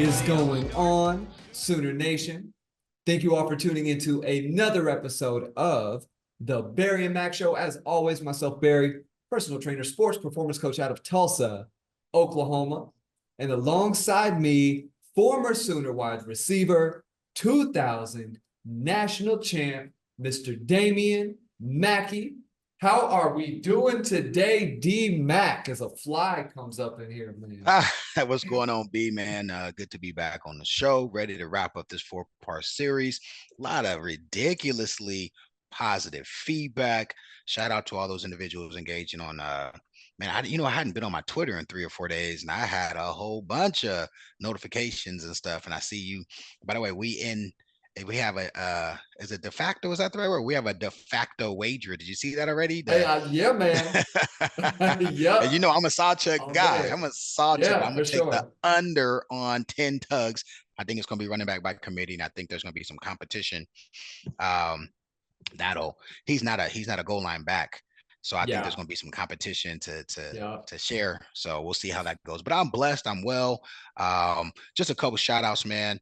is going on, Sooner Nation? Thank you all for tuning into another episode of the Barry and Mack Show. As always, myself, Barry, personal trainer, sports performance coach out of Tulsa, Oklahoma. And alongside me, former Sooner wide receiver, 2000 national champ, Mr. Damian Mackey. How are we doing today, D Mac? As a fly comes up in here, man. What's going on, B man? Good to be back on the show, ready to wrap up this 4-part series. A lot of ridiculously positive feedback. Shout out to all those individuals engaging on man, I hadn't been on my Twitter in 3 or 4 days, and I had a whole bunch of notifications and stuff. And I see you. By the way, we have a is it de facto? Is that the right word? We have a de facto wager. Did you see that already? Hey, yeah, man. And Yep. I'm a saw check All guy. day. I'm a saw check. Yeah, I'm gonna for take the sure. under on 10 tugs. I think it's gonna be running back by committee, and I think there's gonna be some competition. Um, that'll he's not a goal line back. So I think there's Yeah. going to be some competition to Yeah. share. So we'll see how that goes. But I'm blessed. I'm well. Just a couple shout outs, man.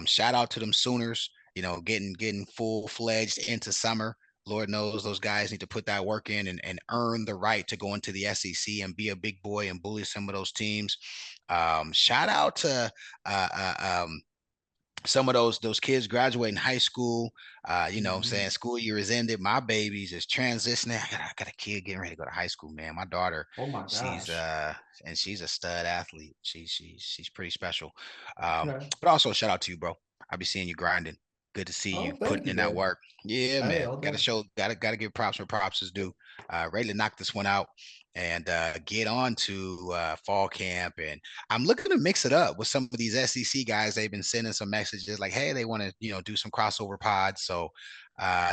Shout out to them Sooners. Getting full fledged into summer. Lord knows those guys need to put that work in and earn the right to go into the SEC and be a big boy and bully some of those teams. Shout out to some of those kids graduating high school. I'm saying school year is ended. My babies is transitioning. I got a kid getting ready to go to high school, man. My daughter, Oh my she's gosh. and she's a stud athlete. She's pretty special. Okay. But also shout out to you, bro. I'll be seeing you grinding. Good to see you Oh, thank putting you, in that babe. work. Yeah, Hey, man. all Gotta day. show, gotta give props where props is due. Ready to knock this one out and get on to fall camp. And I'm looking to mix it up with some of these SEC guys. They've been sending some messages like, hey, they want to, do some crossover pods. So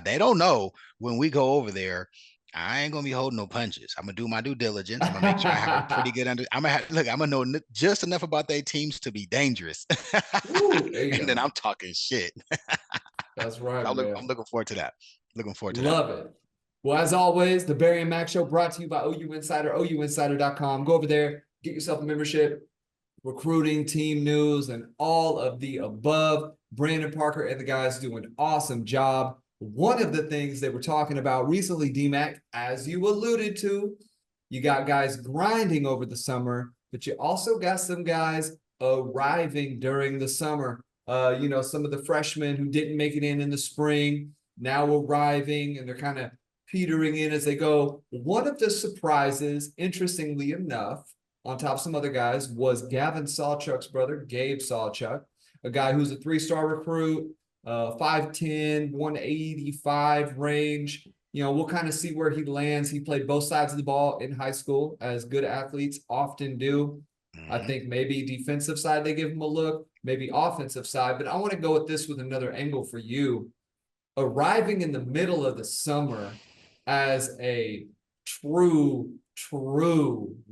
they don't know when we go over there. I ain't gonna be holding no punches. I'm gonna do my due diligence. I'm gonna make sure I have a pretty good I'm gonna look. I'm gonna know just enough about their teams to be dangerous, Woo, there you and then go. I'm talking shit. That's right, I'm man. looking forward to that. Looking forward to that. Love it. Well, as always, the Barry and Mac Show brought to you by OU Insider, OUinsider.com. Go over there, get yourself a membership, recruiting, team news, and all of the above. Brandon Parker and the guys do an awesome job. One of the things they were talking about recently, DMAC, as you alluded to, you got guys grinding over the summer, but you also got some guys arriving during the summer. Some of the freshmen who didn't make it in the spring now arriving, and they're kind of petering in as they go. One of the surprises, interestingly enough, on top of some other guys, was Gavin Sawchuk's brother, Gabe Sawchuk, a guy who's a three-star recruit, 5'10", 185 range. We'll kind of see where he lands. He played both sides of the ball in high school, as good athletes often do. I Mm-hmm. think maybe defensive side, they give him a look, maybe offensive side. But I want to go with this with another angle for you. Arriving in the middle of the summer as a true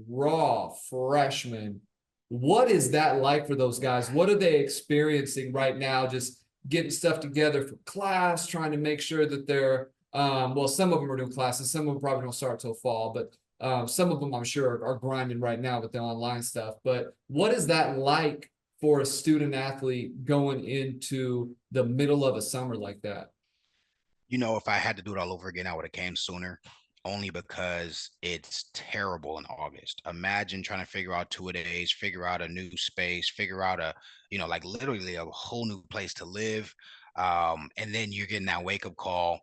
raw freshman, what is that like for those guys? What are they experiencing right now? Just getting stuff together for class, trying to make sure that they're well, some of them are doing classes, some of them probably don't start till fall, but some of them I'm sure are grinding right now with the online stuff. But what is that like for a student athlete going into the middle of a summer like that? If I had to do it all over again, I would have came sooner, only because it's terrible in August. Imagine trying to figure out 2 days, figure out a new space, figure out like literally a whole new place to live. And then you're getting that wake up call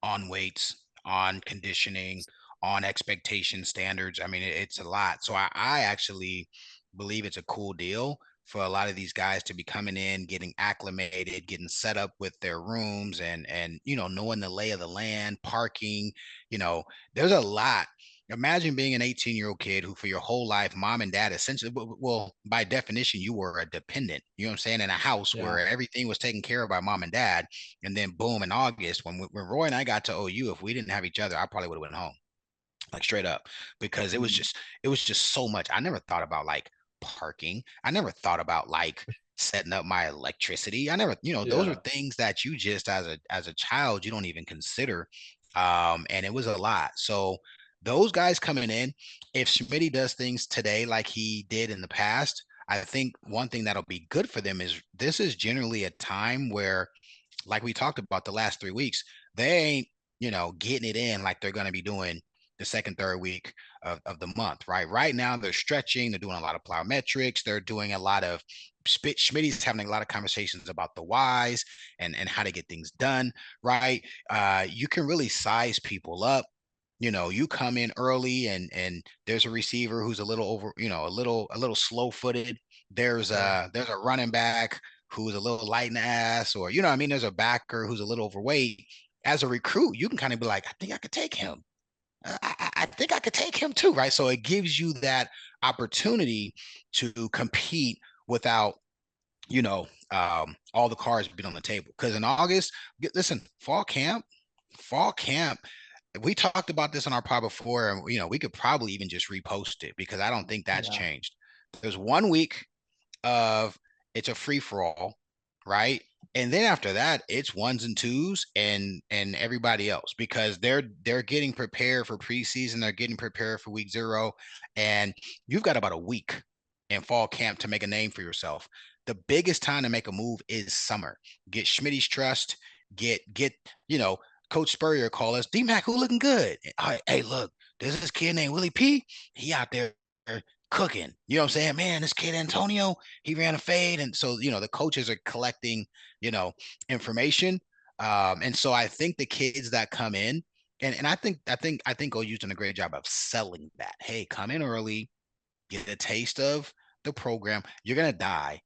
on weights, on conditioning, on expectation standards. I mean, it's a lot. So I actually believe it's a cool deal for a lot of these guys to be coming in, getting acclimated, getting set up with their rooms and knowing the lay of the land, parking, there's a lot. Imagine being an 18-year-old kid who for your whole life, mom and dad essentially, well, by definition, you were a dependent, you know what I'm saying, in a house Yeah. where everything was taken care of by mom and dad. And then boom, in August, when Roy and I got to OU, if we didn't have each other, I probably would have went home, like straight up, because it was just so much. I never thought about like parking. I never thought about like setting up my electricity. I never, those are Yeah. things that you just as a child you don't even consider. And it was a lot. So those guys coming in, if Schmidty does things today like he did in the past, I think one thing that'll be good for them is this is generally a time where, like we talked about the last 3 weeks, they ain't, getting it in like they're going to be doing the second, third week of the month, right? Right now, they're stretching, they're doing a lot of plyometrics, they're doing a lot of Schmidty's having a lot of conversations about the whys and how to get things done, right? You can really size people up. You come in early and there's a receiver who's a little over, a little slow footed. Yeah. There's a running back who's a little light in the ass, or I mean, there's a backer who's a little overweight. As a recruit, you can kind of be like, I think I could take him. I think I could take him too, right? So it gives you that opportunity to compete without, all the cards being on the table. Because in August, listen, fall camp. We talked about this on our pod before, and we could probably even just repost it because I don't think that's Yeah. changed. There's 1 week of it's a free for all, right? And then after that, it's ones and twos and everybody else because they're getting prepared for preseason, they're getting prepared for week 0, and you've got about a week in fall camp to make a name for yourself. The biggest time to make a move is summer. Get Schmidty's trust. Get Coach Spurrier call us D-Mac, who looking good? Hey, look, there's this kid named Willie P. He out there cooking. You know what I'm saying? Man, this kid Antonio, he ran a fade. And so, the coaches are collecting, information. And so I think the kids that come in, and I think OU's done a great job of selling that. Hey, come in early, get a taste of the program. You're gonna die.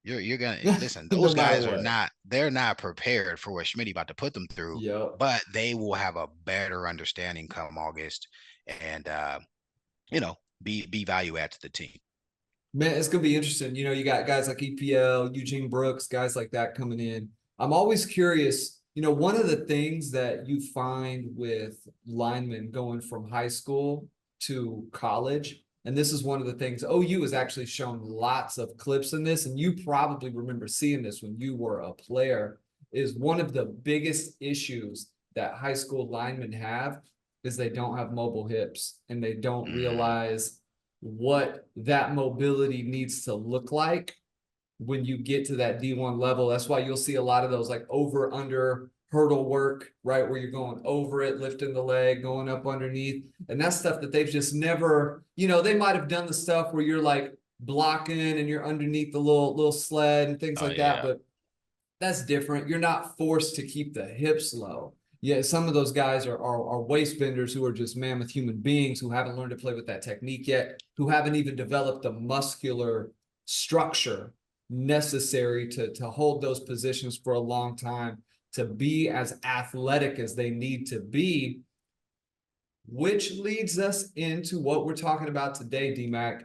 You're gonna listen, No those matter guys are what. not, they're not prepared for what Schmidt about to put them through, Yep. but they will have a better understanding come August and you know, be value add to the team. Man, it's gonna be interesting. You got guys like EPL, Eugene Brooks, guys like that coming in. I'm always curious. One of the things that you find with linemen going from high school to college, and this is one of the things OU has actually shown lots of clips in this, and you probably remember seeing this when you were a player, is one of the biggest issues that high school linemen have is they don't have mobile hips and they don't Mm. realize what that mobility needs to look like when you get to that D1 level. That's why you'll see a lot of those like over under hurdle work, right? Where you're going over it, lifting the leg, going up underneath. And that's stuff that they've just never, they might have done the stuff where you're like blocking and you're underneath the little sled and things Oh like that. yeah. But that's different. You're not forced to keep the hips low. Yeah, some of those guys are waist benders who are just mammoth human beings who haven't learned to play with that technique yet, who haven't even developed the muscular structure necessary to hold those positions for a long time, to be as athletic as they need to be, which leads us into what we're talking about today, DMAC.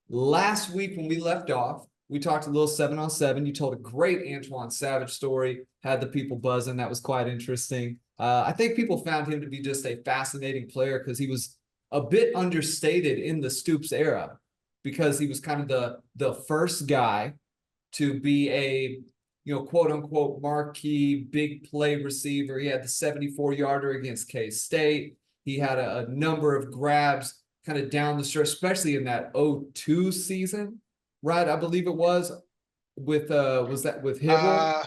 Last week when we left off, we talked a little 7-on-7. You told a great Antoine Savage story, had the people buzzing. That was quite interesting. I think people found him to be just a fascinating player because he was a bit understated in the Stoops era because he was kind of the first guy to be a quote unquote marquee big play receiver. He had the 74-yarder against K-State. He had a number of grabs kind of down the stretch, especially in that 02 season, right? I believe it was that with Hibble? Uh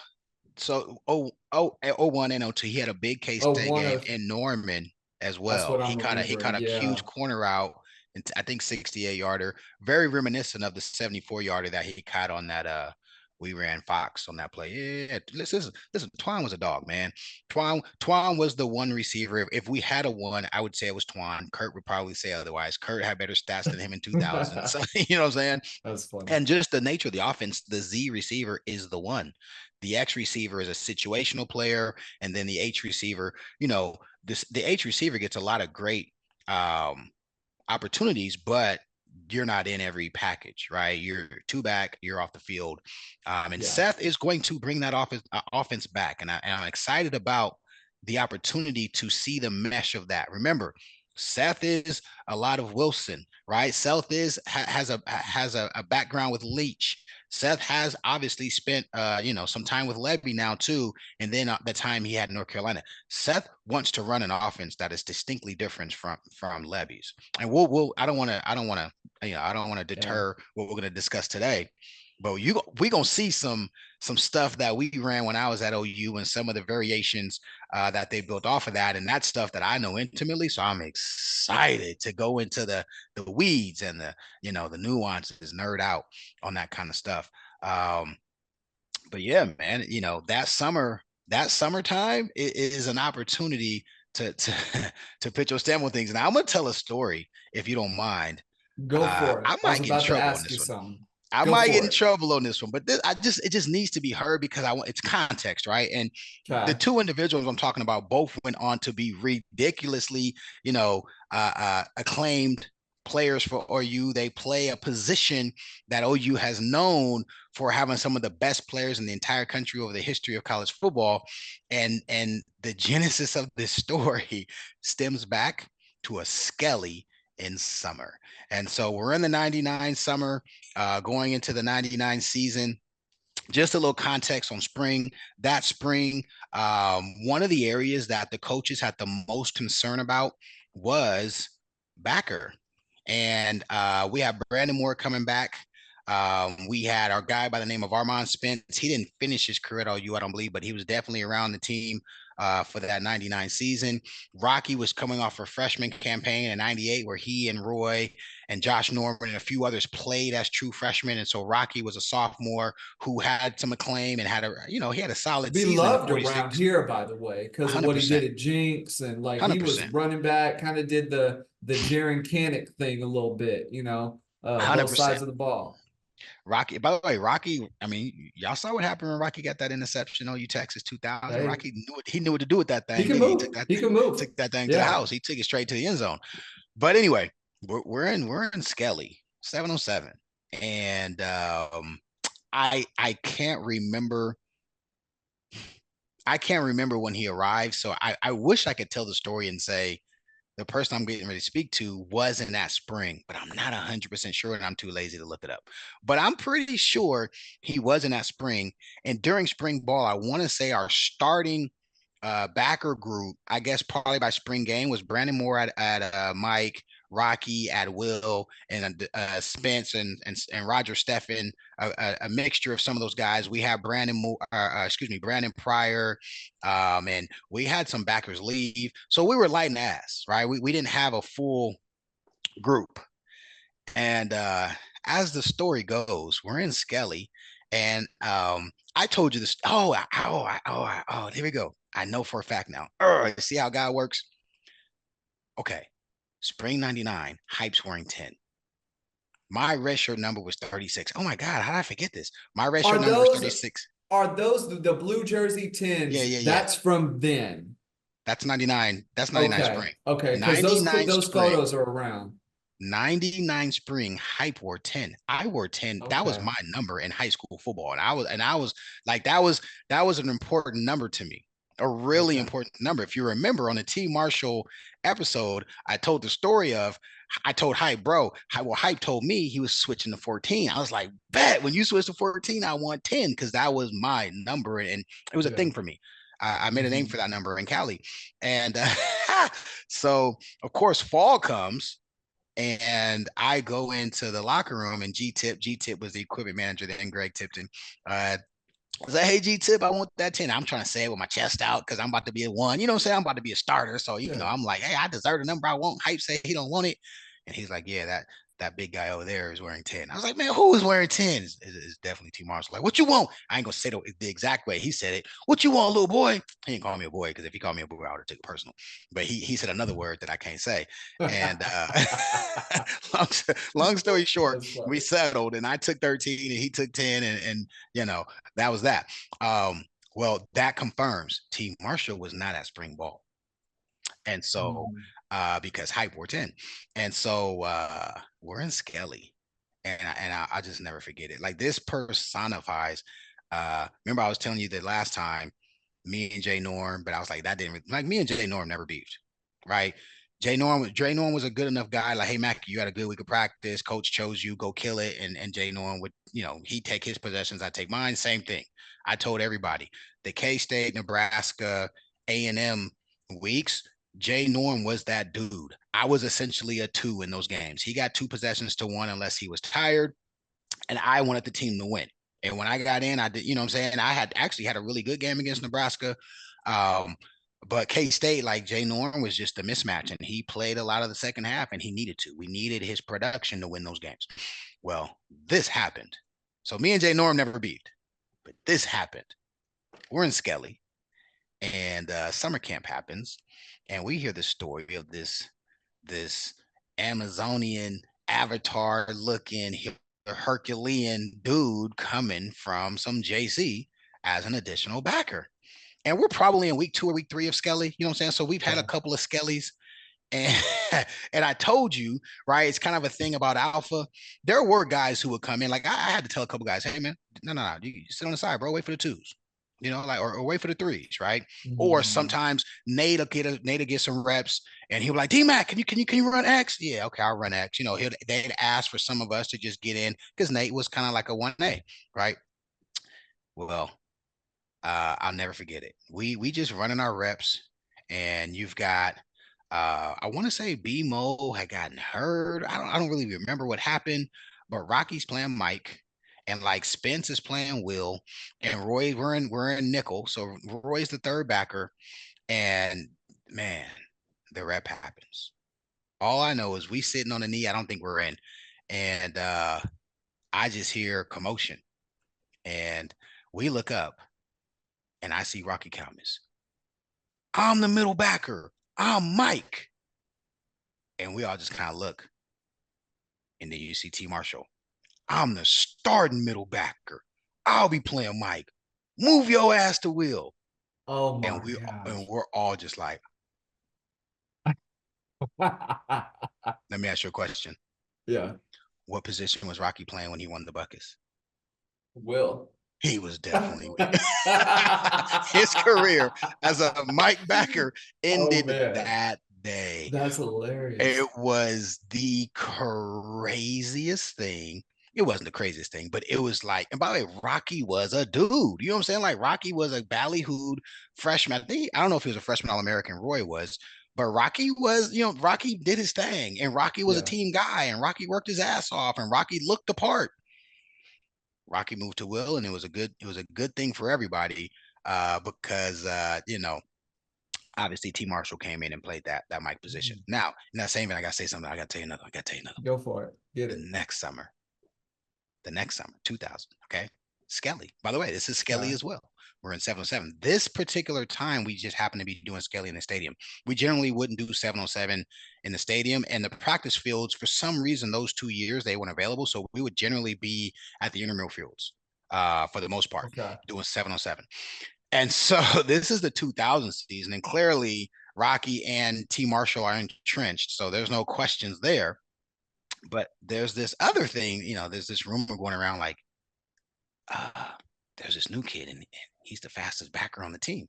so 01 and 02, he had a big K Oh, State one game of in Norman as that's well. what He I'm caught a he caught remembering. a huge Yeah. corner out, and I think 68-yarder, very reminiscent of the 74-yarder that he caught on that we ran Fox on that play. Yeah, listen, Twan was a dog, man. Twan was the one receiver. If we had a one, I would say it was Twan. Kurt would probably say otherwise. Kurt had better stats than him in 2000. So you know what I'm saying? That's funny. And just the nature of the offense, the Z receiver is the one. The X receiver is a situational player, and then the H receiver, the H receiver gets a lot of great opportunities, but you're not in every package, right? You're two back, you're off the field. And Yeah. Seth is going to bring that offense back. And I'm excited about the opportunity to see the mesh of that. Remember, Seth is a lot of Wilson, right? Seth has a background with Leach. Seth has obviously spent some time with Levy now too, and then the time he had in North Carolina. Seth wants to run an offense that is distinctly different from Levy's, and we'll I don't want to I don't want to deter what we're going to discuss today, but we gonna see some stuff that we ran when I was at OU and some of the variations that they built off of that, and that's stuff that I know intimately. So I'm excited to go into the weeds and the nuances, nerd out on that kind of stuff. But yeah, man, that summertime is an opportunity to to put your stamp on things. And I'm gonna tell a story if you don't mind. Go for it. I I was might get in about to trouble on ask you this one. something. I Go might get for in it. trouble on this one, but it just needs to be heard because it's context, right? And the Okay. two individuals I'm talking about both went on to be ridiculously, acclaimed players for OU. They play a position that OU has known for having some of the best players in the entire country over the history of college football. And the genesis of this story stems back to a Skelly in summer. And so we're in the 99 summer, going into the 99 season. Just a little context on spring. That spring, one of the areas that the coaches had the most concern about was backer. And we have Brandon Moore coming back. We had our guy by the name of Armand Spence. He didn't finish his career at OU, I don't believe, but he was definitely around the team for that 99 season. Rocky was coming off a freshman campaign in 98 where he and Roy and Josh Norman and a few others played as true freshmen. And so Rocky was a sophomore who had some acclaim and he had a solid season in Beloved around 46. here, by the way, because of what he did 100%. at Jinx, and like he was 100%. running back, kind of did the Jaron Canick thing a little bit, both 100%. sides of the ball. Rocky, by the way, Rocky, I mean, y'all saw what happened when Rocky got that interception on Texas 2000. Hey, Rocky knew what to do with that he thing, can didn't he? move. He can move. Took that thing to the Yeah. house. He took it straight to the end zone. But anyway, we're in Skelly 707, and I can't remember. I can't remember when he arrived, so I wish I could tell the story and say the person I'm getting ready to speak to was in that spring, but I'm not 100% sure and I'm too lazy to look it up. But I'm pretty sure he was in that spring. And during spring ball, I want to say our starting backer group, I guess probably by spring game, was Brandon Moore at Mike, Rocky at Will, and Spence and Roger Steffen, a mixture of some of those guys. We have Brandon Pryor, and we had some backers leave, so we were lighting ass, right? We didn't have a full group, and as the story goes, we're in Skelly, and I told you this. Here we go. I know for a fact now. See how God works? Okay. Spring 99, Hype's wearing 10. My red shirt number was 36. Oh my God, how did I forget this? My red shirt Are number was those 36. are those the blue jersey Yeah, tens? yeah, yeah. That's from then. That's 99. That's 99 Okay. spring. Okay. Because those 99 those spring. photos are around. 99 spring, Hype wore 10. I wore 10. That was Okay. my number in high school football. And I was like, that was an important number to me. A really Okay. important number. If you remember on the T Marshall episode, I told the story of I told Hype, bro, Hype told me he was switching to 14. I was like, bet when you switch to 14, I want 10 because that was my number. And it was a Yeah. thing for me. I made a name Mhm. for that number in Cali. And so, of course, fall comes and I go into the locker room and G Tip was the equipment manager then, Greg Tipton. I was like, hey, G Tip, I want that 10. I'm trying to say it with my chest out because I'm about to be a one. You know what I'm saying? I'm about to be a starter. So, Yeah. I'm like, hey, I deserve the number I want. Hype say he don't want it. And he's like, yeah, that big guy over there is wearing 10. I was like, man, who is wearing 10? It's definitely T Marshall. Like, what you want? I ain't gonna say the exact way he said it. What you want, little boy? He didn't call me a boy because if he called me a boy, I would have took it personal. But he said another word that I can't say. And long, long story short, That's we funny. settled and I took 13 and he took 10 and that was that. Well, that confirms T Marshall was not at spring ball. And so, Mhm. because Hype wore 10. And so we're in Skelly. And I just never forget it. Like this personifies, remember I was telling you that last time, me and Jay Norm, but I was like, that didn't like me and Jay Norm never beefed. Right. Jay Norm was a good enough guy. Like, hey Mack, you had a good week of practice. Coach chose you, go kill it. And Jay Norm would, he take his possessions, I take mine. Same thing. I told everybody the K-State, Nebraska, A&M weeks. Jay Norm was that dude. I was essentially a 2 in those games. He got 2 possessions to 1 unless he was tired, and I wanted the team to win. And when I got in, I did, what I'm saying? I had actually had a really good game against Nebraska. Um, but K-State, like Jay Norm, was just a mismatch, and he played a lot of the second half, and he needed to. We needed his production to win those games. Well, this happened. So me and Jay Norm never beat, but this happened. We're in Skelly, and summer camp happens, and we hear the story of this Amazonian avatar looking Herculean dude coming from some JC as an additional backer. And we're probably in week 2 or week 3 of Skelly. You know what I'm saying? So we've had a couple of Skellys. And and I told you, right? It's kind of a thing about alpha. There were guys who would come in. Like I had to tell a couple guys, hey man, no, you sit on the side, bro. Wait for the 2s. Like or wait for the 3s, right? Or Mhm. sometimes Nate will get some reps, and he'll be like, D-Mac, can you run X? Yeah, okay, I'll run X. They'd ask for some of us to just get in because Nate was kind of like a 1A, right? Well, I'll never forget it. We just running our reps, and you've got I want to say B-Mo had gotten hurt. I don't really remember what happened, but Rocky's playing Mike, and like Spence is playing Will, and Roy we're in nickel. So Roy's the third backer, and man, the rep happens. All I know is we sitting on the knee. I don't think we're in, and I just hear commotion, and we look up, and I see Rocky Calmus. I'm the middle backer. I'm Mike. And we all just kind of look. And then you see T Marshall. I'm the starting middle backer. I'll be playing Mike. Move your ass to Will. Oh And my we and gosh. we're all just like, let me ask you a question. Yeah. What position was Rocky playing when he won the Buckets? Will. He was definitely his career as a Mike backer Oh ended man. that day. That's hilarious. It was the craziest thing. It wasn't the craziest thing, but it was like, and by the way, Rocky was a dude. You know what I'm saying? Like Rocky was a ballyhooed freshman. I don't know if he was a freshman All-American, Roy was, but Rocky was, Rocky did his thing, and Rocky was a Yeah. team guy, and Rocky worked his ass off, and Rocky looked the part. Rocky moved to Will, and it was a good thing for everybody, because obviously T Marshall came in and played that Mike position. Mhm. Now, in that same vein, I gotta say something. I gotta tell you another. I gotta tell you another. Go for it. Get The it. next summer, the next summer, 2000. Okay, Skelly. By the way, this is Skelly Okay. as well. We're in 707. This particular time, we just happened to be doing Skelly in the stadium. We generally wouldn't do 707 in the stadium, and the practice fields, for some reason, those 2 years they weren't available. So we would generally be at the intramural fields, for the most part, Okay. doing 707. And so this is the 2000 season, and clearly Rocky and T Marshall are entrenched, so there's no questions there. But there's this other thing, there's this rumor going around like, uh, there's this new kid, and he's the fastest backer on the team.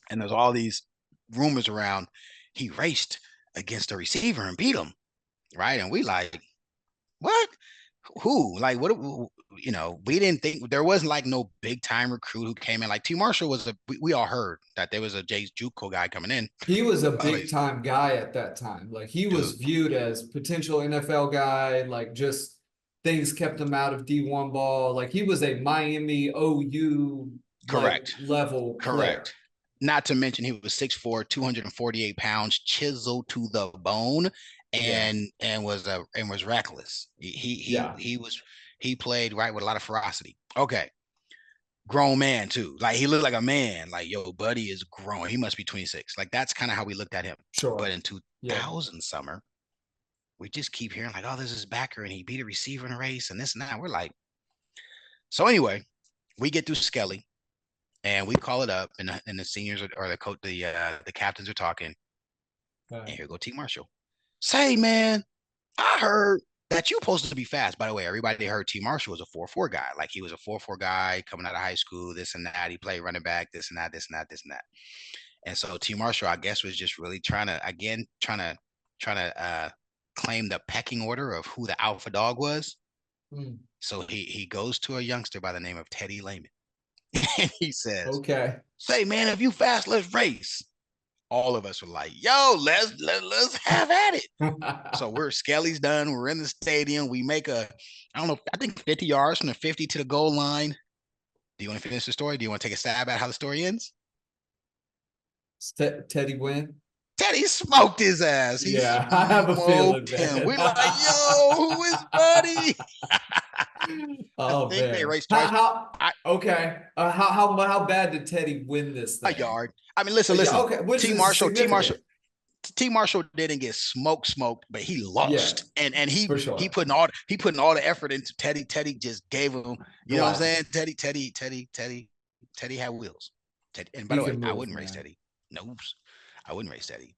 And there's all these rumors around he raced against a receiver and beat him, right? And we like, what? Who? Like, what? We didn't think there wasn't like no big time recruit who came in. Like T Marshall was we all heard that there was a Jay's JUCO guy coming in. He was a By the way, big time guy at that time. Like he was dude, viewed as potential NFL guy, like just things kept him out of D1 ball. Like he was a Miami OU like correct, level player. correct. Not to mention he was 6'4", 248 pounds, chiseled to the bone, Yeah. and was reckless. Yeah. He played right with a lot of ferocity. Okay, grown man too. Like he looked like a man. Like, yo, buddy is grown. He must be 26. Like that's kind of how we looked at him. Sure. But in Yeah. 2000 summer, we just keep hearing like, oh, this is backer and he beat a receiver in a race and this and that. We're like, so anyway, we get through Skelly and we call it up, and the seniors or the coach, the captains are talking, and Right. here go T Marshall. Say, man, I heard that you supposed to be fast. By the way, everybody heard T Marshall was a 4-4 guy. Like he was a 4-4 guy coming out of high school, this and that. He played running back, this and that, this and that, this and that. And so T Marshall, I guess, was just really trying to claim the pecking order of who the alpha dog was. Hmm. So he goes to a youngster by the name of Teddy Lehman. And he says, Okay. "Say, man, if you fast, let's race." All of us were like, "Yo, let's have at it." So we're Skelly's done. We're in the stadium. We make I don't know, I think 50 yards from the 50 to the goal line. Do you want to finish the story? Do you want to take a stab at how the story ends? Teddy win. Teddy smoked his ass. He Yeah, I have a feeling, smoked him. man. We're like, yo, who is Buddy? I Oh think they man. raced twice. I, Okay. How bad did Teddy win this a thing? yard. I mean, listen. Okay, which T is Marshall, T Marshall, significant. T Marshall didn't get smoked, but he Yeah, lost. And for he sure. putting all the effort into Teddy. Teddy just gave him, you know what I'm saying? Glass. Teddy had wheels. Teddy, and by He the way, can I move, wouldn't race man. Teddy. No, I wouldn't race Teddy.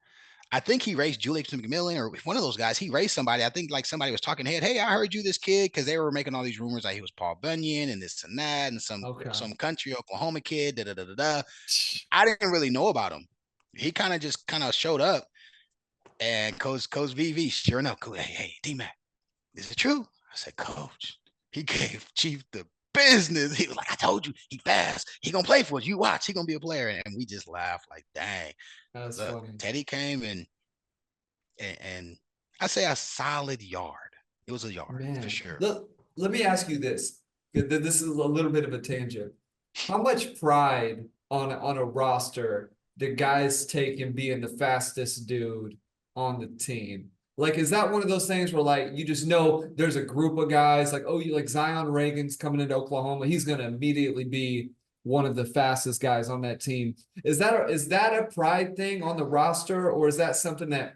I think he raced Julius McMillan or one of those guys. He raced somebody. I think like somebody was talking head. Hey, I heard you this kid because they were making all these rumors like he was Paul Bunyan and this and that and Okay. some country Oklahoma kid. Da da da da da. I didn't really know about him. He kind of showed up and Coach VV, sure enough, hey, D-Mac, is it true? I said, Coach, he gave Chief the business. He was like, I told you, he fast. He gonna play for us. You watch, he gonna be a player. And we just laughed like, dang. That's Look, funny. Teddy came and I say a solid yard. It was a yard for Man, sure. let me ask you this. This is a little bit of a tangent. How much pride on a roster do guys take in being the fastest dude on the team? Like, is that one of those things where like you just know there's a group of guys like, oh, you like Zion Reagan's coming into Oklahoma, he's gonna immediately be one of the fastest guys on that team. Is that a pride thing on the roster, or is that something that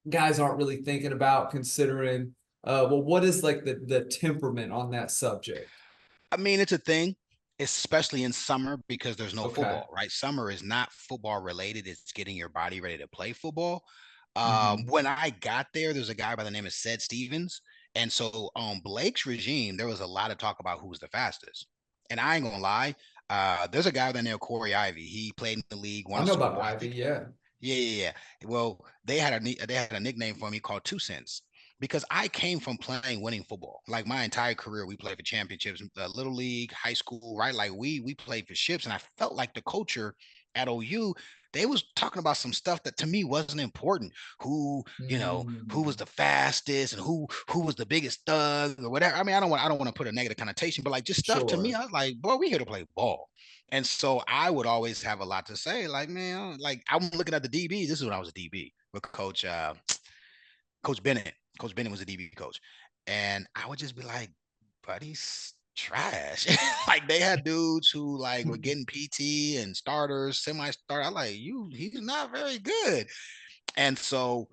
guys aren't really thinking about considering well, what is like the temperament on that subject? I mean, it's a thing, especially in summer because there's no Okay. football, right? Summer is not football related. It's getting your body ready to play football. Hmm. When I got there's a guy by the name of Ced Stevens. And so on Blake's regime, there was a lot of talk about who was the fastest. And I ain't gonna lie, there's a guy by the name of Corey Ivy. He played in the league, I won a know Super about Bowl. I Ivy, think yeah. yeah. Well, they had a nickname for me called Two Cents because I came from playing winning football. Like my entire career, we played for championships, little league, high school, right? Like we played for ships, and I felt like the culture at OU. They was talking about some stuff that to me wasn't important. Who, who was Mm, the fastest and who was the biggest thug or whatever. I mean, I don't want to put a negative connotation, but like just stuff to me, sure. I was like, boy, we here to play ball. And so I would always have a lot to say, like, man, like I'm looking at the DB. This is when I was a DB with Coach Bennett. Coach Bennett was a DB coach. And I would just be like, buddy's trash. Like they had dudes who like were getting PT and starters, semi-start. I like he's not very good. And so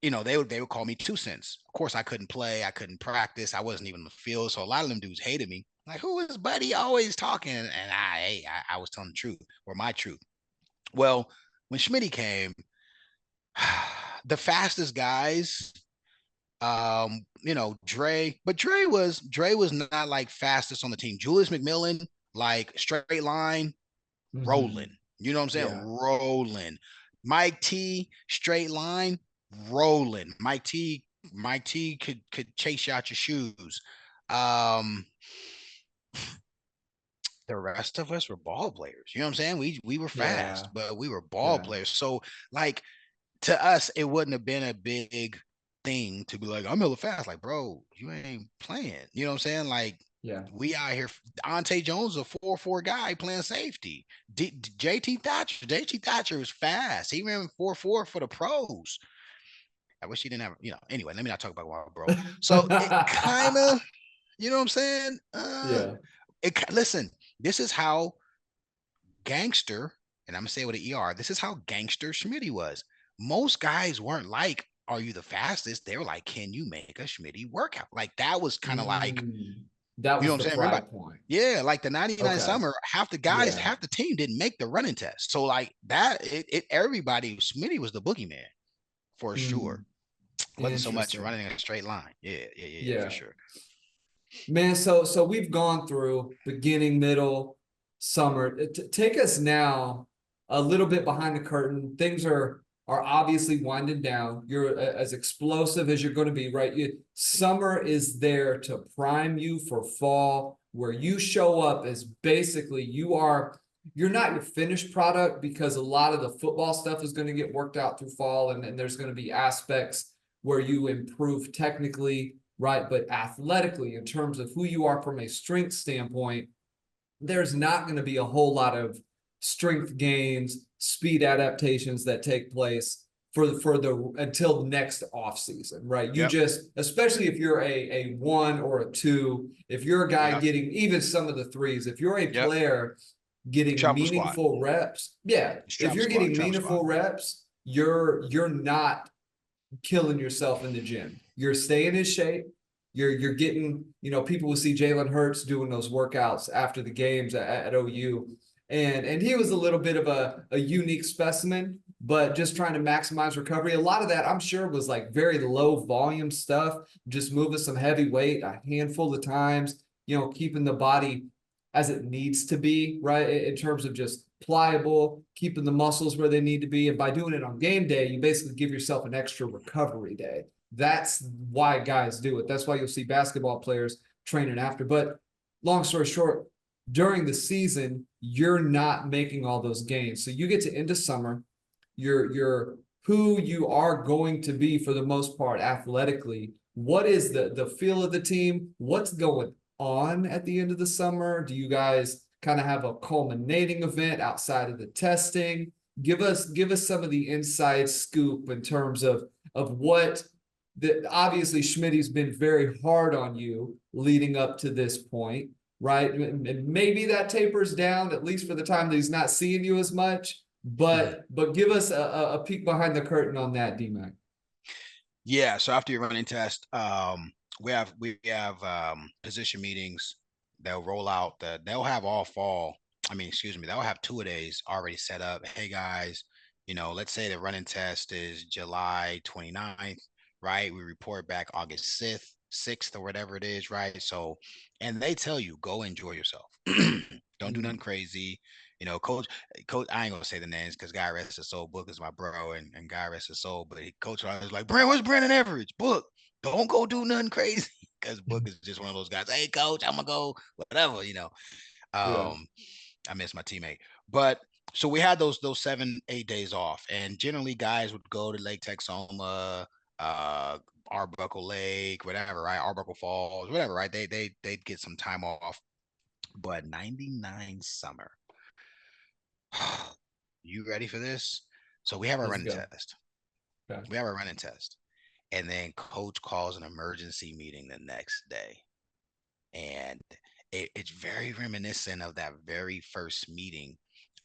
they would call me 2 cents. Of course, I couldn't play, I couldn't practice, I wasn't even in the field. So a lot of them dudes hated me. Like, who is Buddy always talking? And I was telling the truth or my truth. Well, when Schmidty came, the fastest guys, Dre was not like fastest on the team. Julius McMillan, like straight line, Hmm. rolling. You know what I'm saying? Yeah. Rolling. Mike T, straight line, rolling. Mike T could chase you out your shoes. Um, the rest of us were ball players. You know what I'm saying? We were fast, Yeah. but we were ball Yeah. players. So like to us, it wouldn't have been a big thing to be like, I'm hella fast. Like, bro, you ain't playing. You know what I'm saying? Like, Yeah. we out here. Ante Jones, a 4-4 guy playing safety. JT Thatcher was fast. He ran 4-4 for the pros. I wish he didn't have, anyway, let me not talk about my bro. So it kind of, you know what I'm saying? Yeah. Listen, this is how gangster, and I'm gonna say with an ER, this is how gangster Schmitty was. Most guys weren't like, are you the fastest? They were like, can you make a Schmitty workout? Like that was kind of like, Mm, that you know was what the I'm saying? Remember, pride point. yeah, like the 99 Okay. summer, half the guys, Yeah. half the team didn't make the running test. So like that, everybody, Schmitty was the boogeyman for sure. Mm, Wasn't so much interesting. running in a straight line. Yeah, for Yeah. sure. Man, so we've gone through beginning, middle, summer. Take us now. a little bit behind the curtain. Things are obviously winding down. You're as explosive as you're going to be, right? Summer is there to prime you for fall, where you show up as basically you're not your finished product, because a lot of the football stuff is going to get worked out through fall, and there's going to be aspects where you improve technically, right? But athletically, in terms of who you are from a strength standpoint, there's not going to be a whole lot of strength gains, speed adaptations that take place for the until next off season, right? You Yep. just, especially if you're a one or a two, if you're a guy Yep. getting even some of the threes, if you're a Yep. player getting Travel squad. meaningful reps, yeah, It's if travel you're squad. getting Travel squad. meaningful reps, you're not killing yourself in the gym. You're staying in shape. You're getting, people will see Jalen Hurts doing those workouts after the games at OU. And he was a little bit of a unique specimen, but just trying to maximize recovery. A lot of that, I'm sure, was like very low volume stuff, just moving some heavy weight a handful of times, keeping the body as it needs to be, right? In terms of just pliable, keeping the muscles where they need to be. And by doing it on game day, you basically give yourself an extra recovery day. That's why guys do it. That's why you'll see basketball players training after. But long story short, during the season, you're not making all those gains. So you get to end of summer, you're who you are going to be for the most part athletically. What is the feel of the team? What's going on at the end of the summer? Do you guys kind of have a culminating event outside of the testing? Give us some of the inside scoop in terms of what that obviously Schmidty's been very hard on you leading up to this point, right? And maybe that tapers down, at least for the time that he's not seeing you as much. But give us a peek behind the curtain on that, D-Mac. Yeah. So after your running test, we have position meetings. They'll roll out they'll have all fall. I mean, excuse me, they'll have 2 days already set up. Hey guys, let's say the running test is July 29th, right? We report back August 6th, 6th or whatever it is, right? So, and they tell you, go enjoy yourself. Don't do nothing crazy. Coach, I ain't gonna say the names because God rest his soul. Book is my bro, and God rest his soul. But coach was like, where's Brandon Everidge? Book, don't go do nothing crazy because Book is just one of those guys. Hey, coach, I'm gonna go whatever. Yeah. I miss my teammate, but so we had those 7-8 days off, and generally guys would go to Lake Texoma, uh, Arbuckle Lake, whatever, right? Arbuckle Falls, whatever, right? They'd get some time off, but 99 summer. You ready for this? So we have our Let's running go. test. Okay. We have our running test. And then coach calls an emergency meeting the next day. And it's very reminiscent of that very first meeting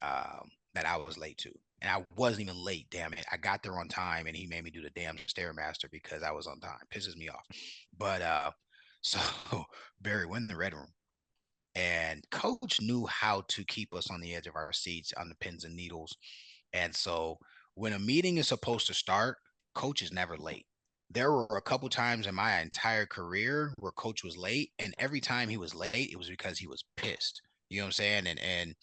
that I was late to. And I wasn't even late, damn it. I got there on time and he made me do the damn Stairmaster because I was on time. Pisses me off. But so Barry, we're in the red room. And coach knew how to keep us on the edge of our seats on the pins and needles. And so when a meeting is supposed to start, coach is never late. There were a couple times in my entire career where coach was late, and every time he was late, it was because he was pissed. You know what I'm saying? And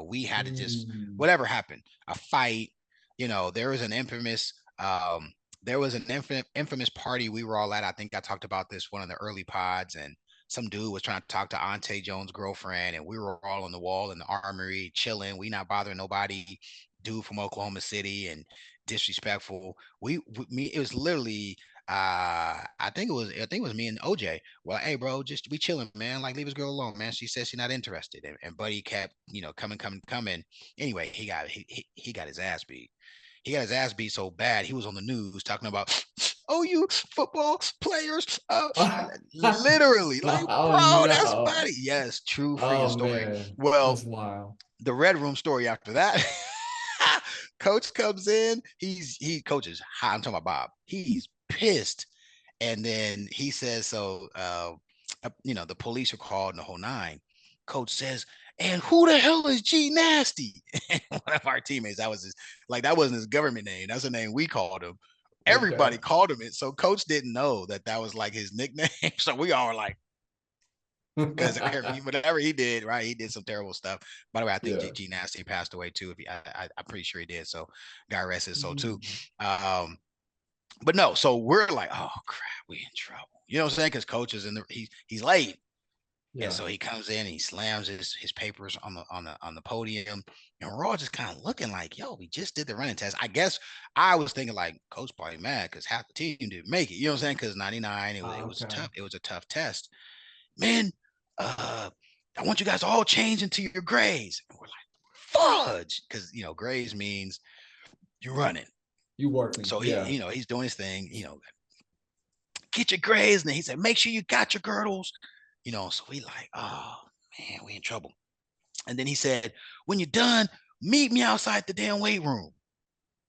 we had to just whatever happened, a fight. There was an infamous party we were all at. I think I talked about this one of the early pods, and some dude was trying to talk to Ante Jones' girlfriend, and we were all on the wall in the armory chilling. We not bothering nobody. Dude from Oklahoma City and disrespectful. Me, it was literally I think it was me and OJ. Well, hey bro, just we chilling, man. Like leave his girl alone, man. She says she's not interested. And Buddy kept, coming. Anyway, he got his ass beat. He got his ass beat so bad he was on the news talking about OU football players. Literally, like, Oh bro, that's no. funny. Yes, true freaking Oh story. man. Well, That's wild. the red room story after that. Coach comes in. He coaches. I'm talking about Bob. He's pissed, and then he says, "So, the police are called and the whole nine." Coach says, "And who the hell is G Nasty?" And one of our teammates, that wasn't his government name. That's the name we called him. Okay. Everybody called him it. So coach didn't know that was like his nickname. So we all were like, because whatever he did, right? He did some terrible stuff. By the way, I think Yeah. G Nasty passed away too. If he, I'm pretty sure he did. So, God rest his soul too. Mm. But no, so we're like, oh crap, we in trouble. You know what I'm saying? Because coach is in the he's late. And Yeah. so he comes in and he slams his papers on the podium. And we're all just kind of looking like, yo, we just did the running test. I guess I was thinking like coach probably mad because half the team didn't make it. You know what I'm saying? Because 99, it was Okay. tough. It was a tough test. Man, I want you guys to all change into your grays. And we're like, fudge. Because grays means you're running. You working. So Yeah. he's doing his thing, get your grays. And then he said, make sure you got your girdles. So we like, oh man, we in trouble. And then he said, when you're done, meet me outside the damn weight room.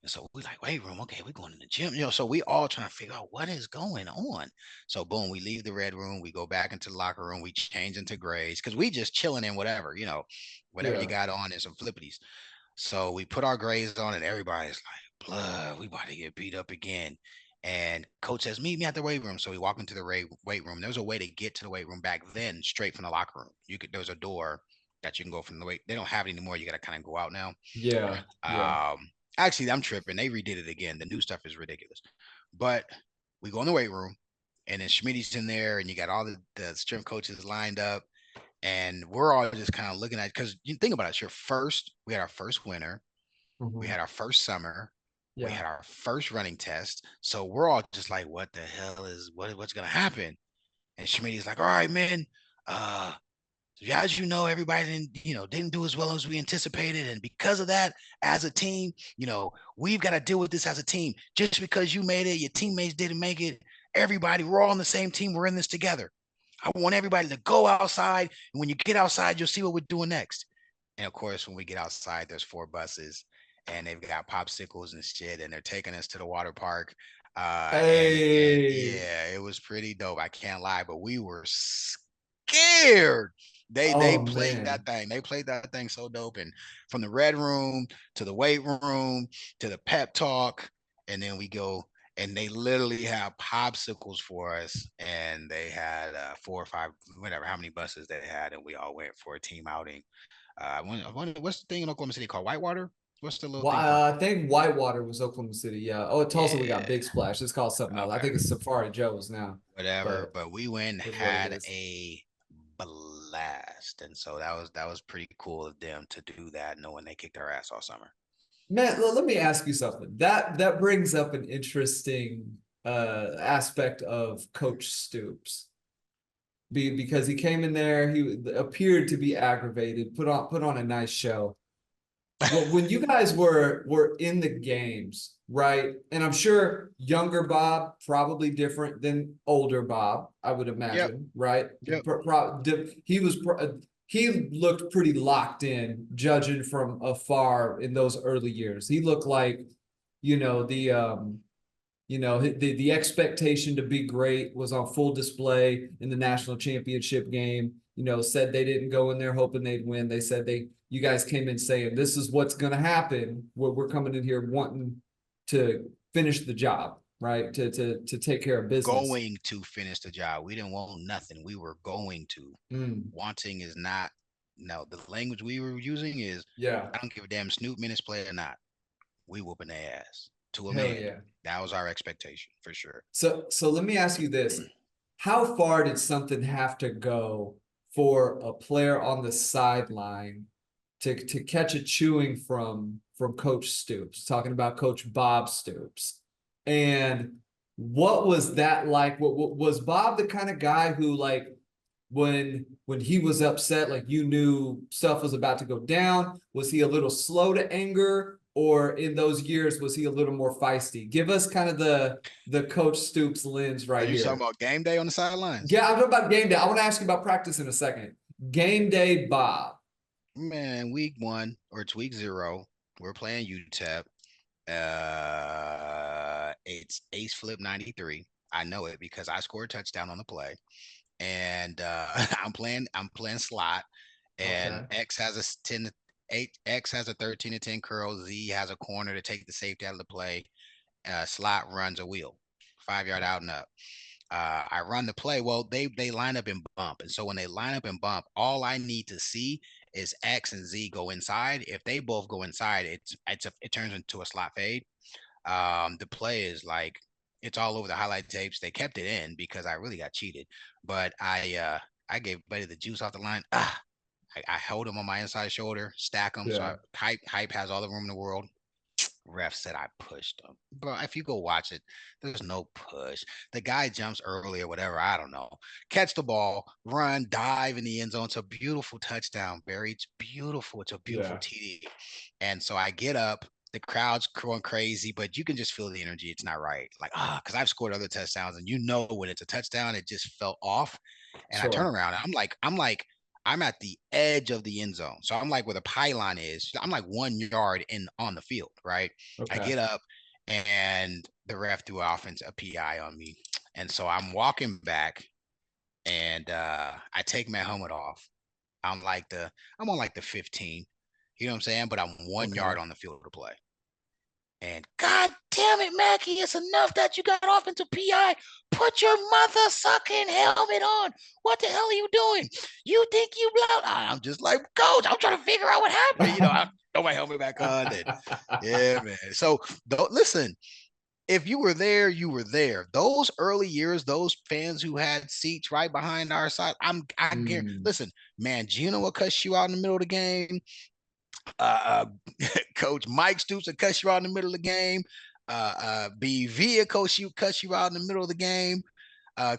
And so we like, weight room, okay, we're going to the gym. So we all trying to figure out what is going on. So boom, we leave the red room, we go back into the locker room, we change into grays because we just chilling in whatever, whatever you Yeah. got on and some flippities. So we put our grays on and everybody's like, blood, we about to get beat up again. And coach says, meet me at the weight room. So we walk into the weight room. There's a way to get to the weight room back then, straight from the locker room. There's a door that you can go from the weight. They don't have it anymore. You got to kind of go out now. Yeah. Yeah. Actually, I'm tripping. They redid it again. The new stuff is ridiculous. But we go in the weight room, and then Schmidty's in there, and you got all the strength coaches lined up, and we're all just kind of looking at, because you think about it, we had our first winter, we Mhm. had our first summer, we Yeah. had our first running test. So we're all just like, what the hell is what's gonna happen? And Schmidty's like, all right, man, uh, as you know, everybody didn't do as well as we anticipated, and because of that, as a team, we've got to deal with this as a team. Just because you made it, your teammates didn't make it. Everybody, we're all on the same team. We're in this together. I want everybody to go outside, and when you get outside, you'll see what we're doing next. And of course, when we get outside, there's 4 buses, and they've got popsicles and shit, and they're taking us to the water park. And Hey. yeah, it was pretty dope. I can't lie, but we were scared. They Oh played that man. thing. They played that thing so dope. And from the red room to the weight room to the pep talk, and then we go and they literally have popsicles for us. And they had 4 or 5, whatever, how many buses they had, and we all went for a team outing. What's the thing in Oklahoma City called Whitewater? What's the little thing called? I think Whitewater was Oklahoma City. Yeah. Oh, at Tulsa we got Yeah. Big Splash. It's called something else. I Okay. think it's Safari Joe's now, Whatever. but But we went and it's what it had is. a blast. And so that was pretty cool of them to do that, knowing they kicked our ass all summer. Man, let me ask you something. That brings up an interesting aspect of Coach Stoops. Because he came in there, he appeared to be aggravated, put on a nice show. Well, when you guys were in the games, right? And I'm sure younger Bob probably different than older Bob, I would Yep. imagine, right? Yep. He looked pretty locked in, judging from afar in those early years. He looked like, you know, the expectation to be great was on full display in the national championship game. Said they didn't go in there hoping they'd win. They said you guys came in saying this is what's going to happen. We're coming in here wanting to finish the job, right? To take care of business. Going to finish the job. We didn't want nothing. We were going to. Mm, Wanting is not. No, the language we were using is, yeah, I don't give a damn Snoop minutes play or not. We whooping their ass to a hell man. yeah. That was our expectation for sure. So let me ask you this: how far did something have to go for a player on the sideline to catch a chewing from Coach Stoops, talking about Coach Bob Stoops? And what was that like? What was Bob the kind of guy who, like, when he was upset, like, you knew stuff was about to go down? Was he a little slow to anger, or in those years was he a little more feisty? Give us kind of the Coach Stoops lens Are right you talking here. about game day on the sidelines? Yeah, I'm talking about game day. I want to ask you about practice in a second. Game day, Bob. Man, week 1 or it's week 0. We're playing UTEP. It's Ace Flip 93. I know it because I scored a touchdown on the play. And I'm playing slot, and Okay. X has a 10 8 X has a 13 to 10 curl. Z has a corner to take the safety out of the play. Slot runs a wheel, 5 yard out and up. I run the play. Well, they line up and bump, and so when they line up and bump, all I need to see is X and Z go inside. If they both go inside, it turns into a slot fade. The play is like it's all over the highlight tapes. They kept it in because I really got cheated, but I gave Buddy the juice off the line. I held him on my inside shoulder, stack him. So Yeah. hype has all the room in the world. Ref said I pushed him. Bro, if you go watch it, there's no push. The guy jumps early or whatever. I don't know. Catch the ball, run, dive in the end zone. It's a beautiful touchdown, Barry. It's beautiful. It's a beautiful Yeah. TD. And so I get up. The crowd's going crazy, but you can just feel the energy. It's not right. Like, because I've scored other touchdowns, and when it's a touchdown, it just felt off. And I turn Sure. around, and I'm at the edge of the end zone. So I'm like where the pylon is. I'm like 1 yard on the field, right? I Okay. get up and the ref threw a PI on me. And so I'm walking back and I take my helmet off. I'm on like the 15. You know what I'm saying? But I'm 1 yard Okay. on the field to play. And God damn it, Mackie, it's enough that you got offensive PI. Put your mother sucking helmet on. What the hell are you doing? You think you blow? I'm just like, Coach, I'm trying to figure out what happened. I throw my helmet back on. And yeah, man. So listen, if you were there, you were there. Those early years, those fans who had seats right behind our side, I guarantee. Mm. Listen, man, Gino will cuss you out in the middle of the game. Coach Mike Stoops will cuss you out in the middle of the game. BV will cuss you out in the middle of the game.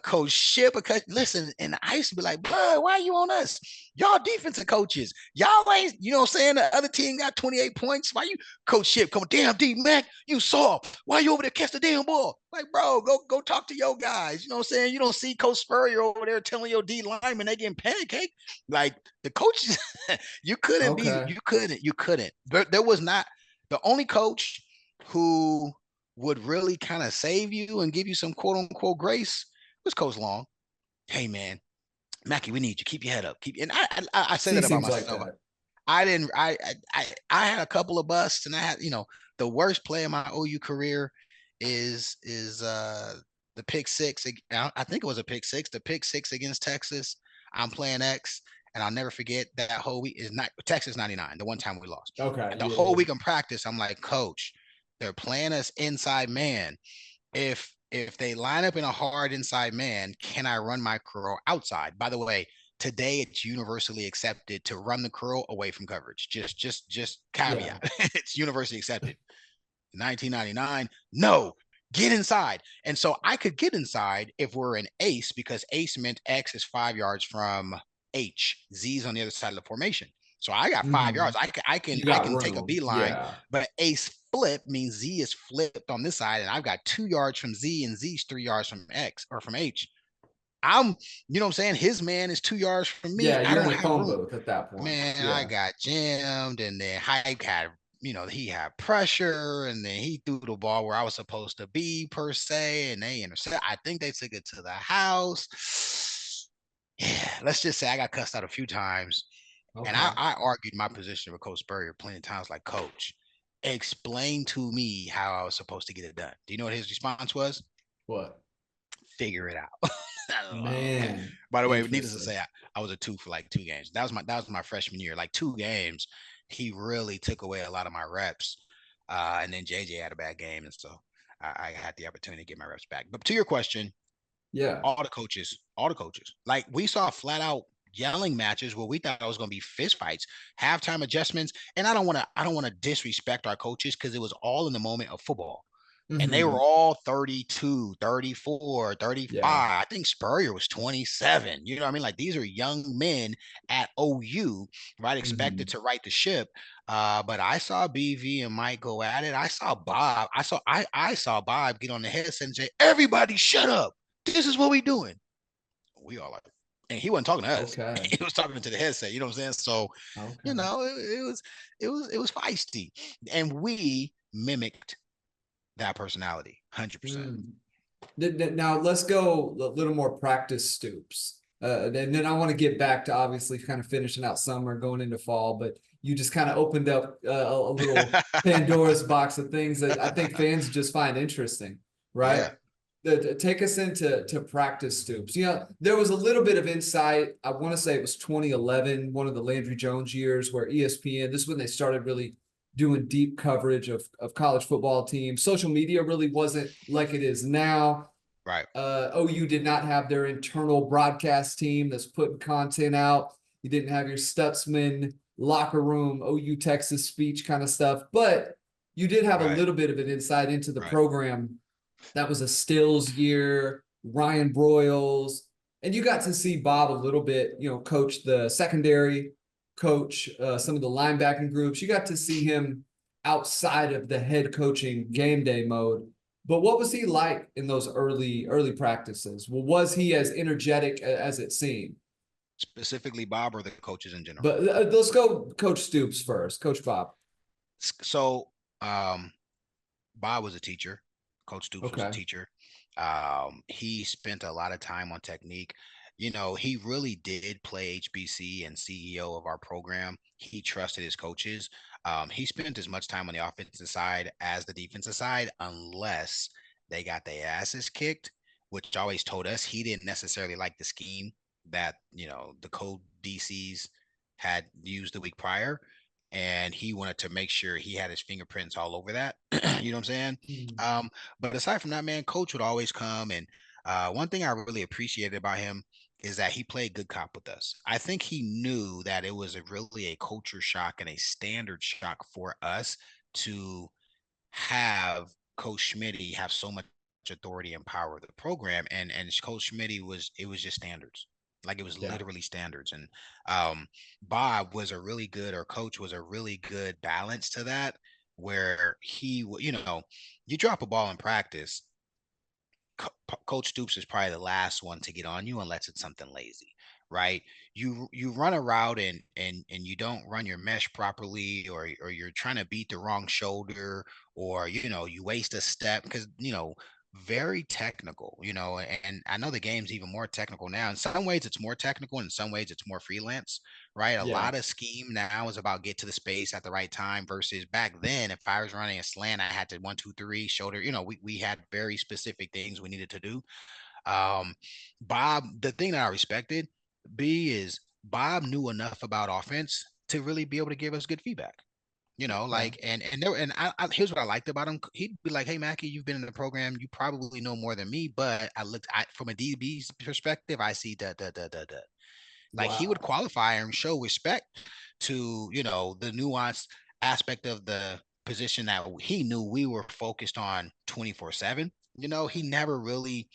Coach Ship will listen, and I used to be like, "Blood, why are you on us? Y'all defensive coaches. Y'all ain't, you know what I'm saying? The other team got 28 points. Why you, Coach Ship, come on, damn D Mac, you saw. Why you over there catch the damn ball? Like, bro, go talk to your guys. You know what I'm saying? You don't see Coach Spurrier over there telling your D lineman they getting pancake. Like the coaches, you Okay. couldn't. There was not the only coach who would really kind of save you and give you some quote unquote grace was Coach Long. Hey man, Mackie, we need you. Keep your head up. And I say He that about seems like myself. that. I didn't. I had a couple of busts, and I had the worst play in my OU career is the pick six. I think it was a pick six. The pick six against Texas. I'm playing X, and I'll never forget that whole week is not Texas '99. The one time we lost. Okay. The whole Yeah. week in practice, I'm like, Coach, they're playing us inside man. If they line up in a hard inside man, can I run my curl outside? By the way, today it's universally accepted to run the curl away from coverage. Just Yeah. caveat. It's universally accepted. 1999, no, get inside. And so I could get inside if we're an ace because ace meant X is 5 yards from H. Z's on the other side of the formation. So I got 5 yards. Mhm. You I got can take a room. beeline, Yeah. but ace flip means Z is flipped on this side, and I've got 2 yards from Z and Z's 3 yards from X or from H. I'm, you know what I'm saying? His man is 2 yards from me. Yeah. I You're in don't a have phone room. booth at that point. Man, I Yeah. got jammed, and then Hype had, he had pressure, and then he threw the ball where I was supposed to be per se, and they intercept. I think they took it to the house. Yeah, let's just say I got cussed out a few times, and Okay. I argued my position with Coach Spurrier plenty of times. Like, Coach, explain to me how I was supposed to get it done. Do you know what his response was? What? Figure it out. Okay. Man. By the way, needless to Interesting. say, I was a two for like 2 games. That was my freshman year. Like 2 games, he really took away a lot of my reps. And then JJ had a bad game, and so I had the opportunity to get my reps back. But to your question, Yeah. all the coaches, like we saw flat out yelling matches where we thought it was going to be fist fights, halftime adjustments, and I don't want to disrespect our coaches because it was all in the moment of football. And they were Hmm. all 32, 34, 35. Yeah. I think Spurrier was 27. You know what I mean? Like these are young men at OU, right? Expected Hmm. to right the ship. But I saw BV and Mike go at it. I saw Bob. I saw Bob get on the headset and say, "Everybody shut up. This is what we doing." We all like, and he wasn't talking to us. Okay. He was talking to the headset. You know what I'm saying? So, Okay. it was feisty. And we mimicked that personality 100%. Mm. Now let's go a little more practice Stoops. And then I want to get back to obviously kind of finishing out summer, going into fall, but you just kind of opened up a little Pandora's box of things that I think fans just find interesting, right? Yeah. take us into practice Stoops. There was a little bit of insight. I want to say it was 2011, one of the Landry Jones years, where ESPN. This is when they started really doing deep coverage of college football teams. Social media really wasn't like it is now. Right. OU did not have their internal broadcast team that's putting content out. You didn't have your Stutzman locker room, OU Texas speech kind of stuff, but you did have a Right. little bit of an insight into the Right. program. That was a Stills year, Ryan Broyles, and you got to see Bob a little bit, coach the secondary, coach some of the linebacking groups. You got to see him outside of the head coaching game day mode. But what was he like in those early practices? Well, was he as energetic as it seemed? Specifically Bob or the coaches in general? But let's go Coach Stoops first, Coach Bob. So Bob was a teacher. Coach Stoops was a Okay. teacher. He spent a lot of time on technique. He really did play HBC and CEO of our program. He trusted his coaches. He spent as much time on the offensive side as the defensive side, unless they got their asses kicked, which always told us he didn't necessarily like the scheme that, the code DCs had used the week prior. And he wanted to make sure he had his fingerprints all over that. You know what I'm saying? Mm. But aside from that, man, coach would always come. And one thing I really appreciated about him is that he played good cop with us. I think he knew that it was really a culture shock and a standard shock for us to have Coach Schmidty have so much authority and power of the program. And Coach Schmidty was just standards. Like it was Yeah. literally standards. And Bob was a really good, or coach was a really good balance to that, where you drop a ball in practice, Coach Stoops is probably the last one to get on you unless it's something lazy, right? You run a route and you don't run your mesh properly, or you're trying to beat the wrong shoulder, or you waste a step because very technical, and I know the game's even more technical now. In some ways it's more technical, and in some ways it's more freelance, right? A Yeah. lot of scheme now is about get to the space at the right time versus back then. If I was running a slant, I had to 1, 2, 3 shoulder. We had very specific things we needed to do. Um, Bob, the thing that I respected, B, is Bob knew enough about offense to really be able to give us good feedback. Okay. Like and there and here's what I liked about him. He'd be like, "Hey, Mackie, you've been in the program. You probably know more than me, but from a DB's perspective, I see da. Like he would Wow. qualify and show respect to the nuanced aspect of the position that he knew we were focused on 24/7. He never really.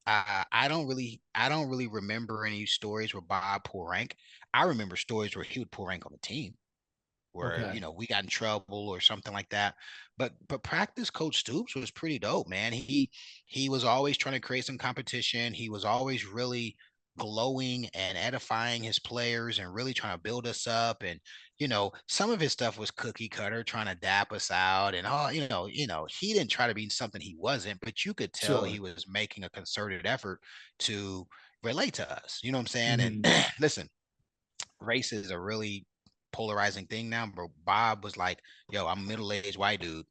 I don't really remember any stories where Bob pulled rank. I remember stories where he would pull rank on the team, where Okay. we got in trouble or something like that. But practice coach Stoops was pretty dope, man. He was always trying to create some competition. He was always really glowing and edifying his players and really trying to build us up. And some of his stuff was cookie cutter, trying to dap us out and all. He didn't try to be something he wasn't, but you could tell he Sure. was making a concerted effort to relate to us. You know what I'm saying? And Hmm. listen, race is a really polarizing thing now, but Bob was like, yo, I'm a middle-aged white dude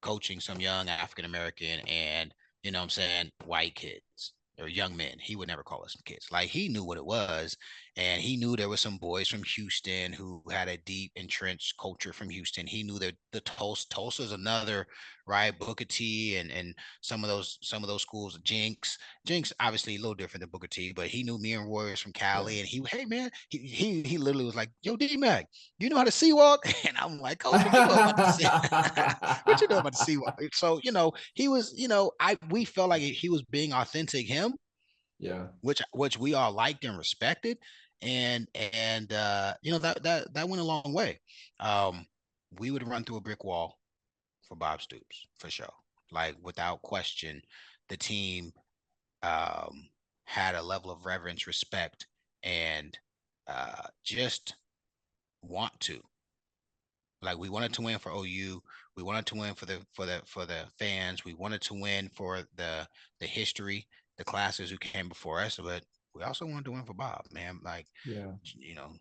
coaching some young African American and what I'm saying, white kids or young men. He would never call us kids. Like he knew what it was, and he knew there were some boys from Houston who had a deep entrenched culture from Houston. He knew that the Tulsa's another, right? Booker T and some of those schools, Jinx obviously a little different than Booker T, but he knew me and Roy was from Yeah. Cali, and hey man, he literally was like, yo, D Mac, you know how to sea walk? And I'm like, Coach, what you know about the sea? What you know about the sea walk? So he was, we felt like he was being authentic him, Yeah. which we all liked and respected, and that went a long way. Um, we would run through a brick wall for Bob Stoops for sure, like without question. The team um, had a level of reverence, respect, and just want to. Like we wanted to win for OU. We wanted to win for the fans. We wanted to win for the history, the classes who came before us. But we also wanted to win for Bob, man. Like Yeah. you know,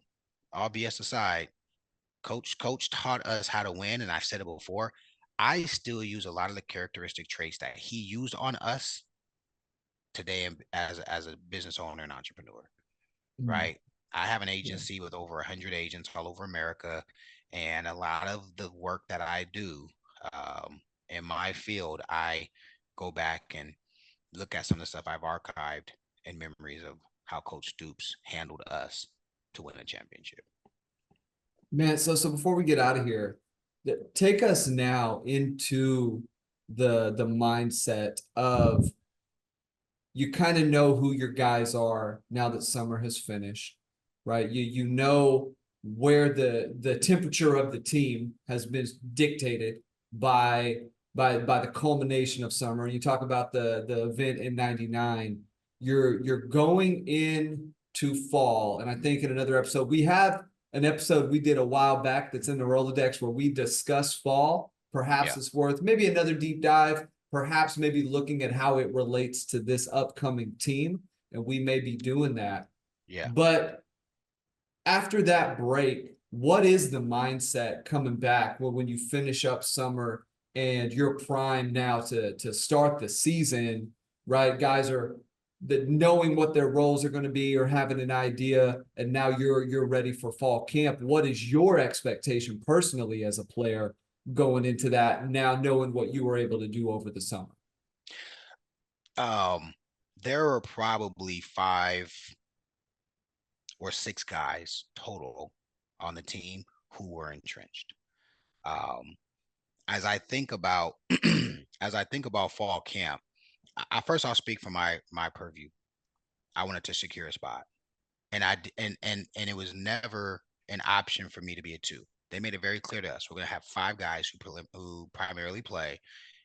all BS aside, coach taught us how to win, and I've said it before. I still use a lot of the characteristic traits that he used on us today as a business owner and entrepreneur, Mm, right? I have an yeah. agency with over 100 agents all over America, and a lot of the work that I do in my field, I go back and look at some of the stuff I've archived in memories of how Coach Stoops handled us to win a championship. Man, so before we get out of here, take us now into the mindset of you kind of know who your guys are now that summer has finished, right? You know where the temperature of the team has been dictated by by the culmination of summer. You talk about the event in '99. You're going in to fall, and I think in another episode we have an episode we did a while back that's in the Rolodex where we discuss fall. Perhaps Yeah, it's worth maybe another deep dive, perhaps maybe looking at how it relates to this upcoming team, and we may be doing that. yeah. But after that break, what is the mindset coming back? Well, when you finish up summer and you're prime now to start the season, right? Guys are that knowing what their roles are going to be or having an idea, and now you're ready for fall camp. What is your expectation personally as a player going into that now, knowing what you were able to do over the summer? Um, there are probably 5 or 6 guys total on the team who were entrenched. Um, as I think about as I think about fall camp, first I'll speak from my purview. I wanted to secure a spot, and and it was never an option for me to be a two. They made it very clear to us we're going to have 5 guys who primarily play,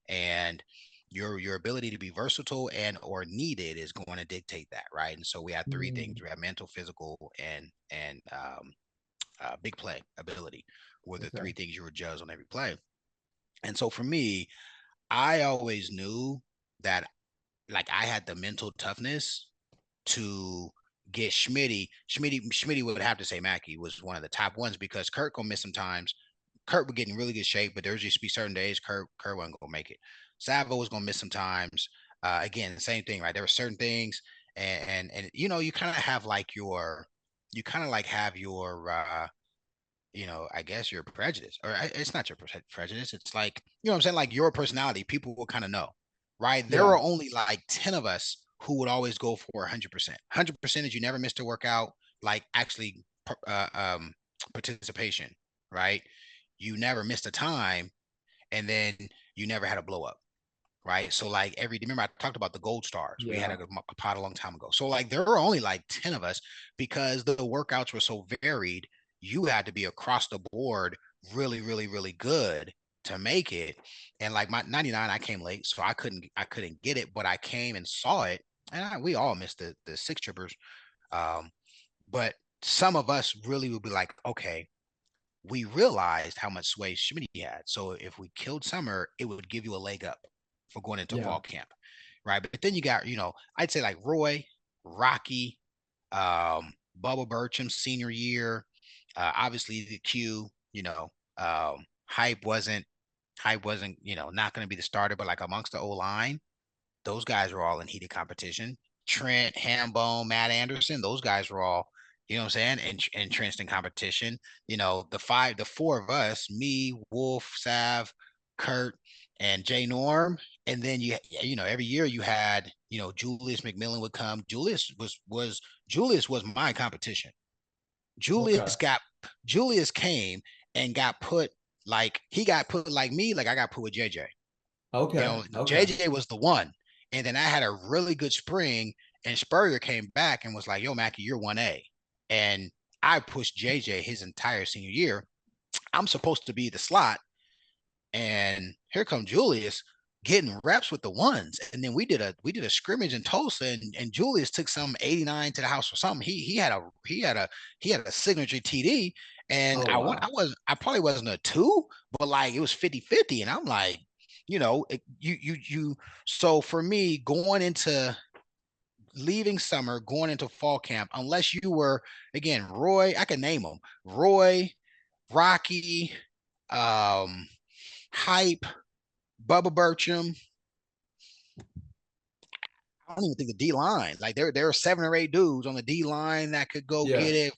and your ability to be versatile and or needed is going to dictate that, right? And so we had 3 things: Mm, we have mental, physical, and big play ability were the okay. 3 things you were judged on every play. And so for me, I always knew that like I had the mental toughness to get Schmidty. Schmidty would have to say Mackey was one of the top ones because Kurt gonna miss some times. Kurt would get in really good shape, but there's just be certain days Kurt wasn't gonna make it. Savo was gonna miss some times. Again, same thing, right? There were certain things, and you know, you kind of have like you kind of like have your I guess your prejudice, or it's not your prejudice. It's like, you know what I'm saying? Like your personality, people will kind of know, right? There Yeah. are only like 10 of us who would always go for 100%. 100% is you never missed a workout, like actually participation, right? You never missed a time, and then you never had a blow up. Right. So like remember I talked about the gold stars. We had Yeah. a pot a long time ago. So like there were only like 10 of us because the workouts were so varied. You had to be across the board really, really, really good to make it. And like my 99, I came late, so I couldn't get it, but I came and saw it. And we all missed the 6 trippers. Um, but some of us really would be like, okay, we realized how much sway Schmidty had. So if we killed Summer, it would give you a leg up for going into Yeah. fall camp, right? But then you got, I'd say like Roy, Rocky, Bubba Burcham senior year, obviously the Q, Hype wasn't, not going to be the starter, but like amongst the O line, those guys were all in heated competition. Trent, Hambone, Matt Anderson, those guys were all, you know what I'm saying, entrenched in competition. The 4 of us, me, Wolf, Sav, Kurt, and Jay Norm. And then every year you had, Julius McMillan would come. Julius was my competition. Okay. Julius got Julius came and got put like he got put like me, like I got put with JJ. Okay. Okay. JJ was the one. And then I had a really good spring, and Spurrier came back and was like, yo, Mackie, you're 1A. And I pushed JJ his entire senior year. I'm supposed to be the slot. And here comes Julius getting reps with the ones. And then we did a scrimmage in Tulsa, and Julius took some 89 to the house or something. He had a signature TD. And Oh I wow. was I probably wasn't a 2, but like it was 50-50. And I'm like, so for me, going into leaving summer, going into fall camp, unless you were, again, Roy, I can name them: Roy, Rocky, um, Hype, Bubba Burcham, I don't even think the D line. Like there are 7 or 8 dudes on the D line that could go Yeah. get it.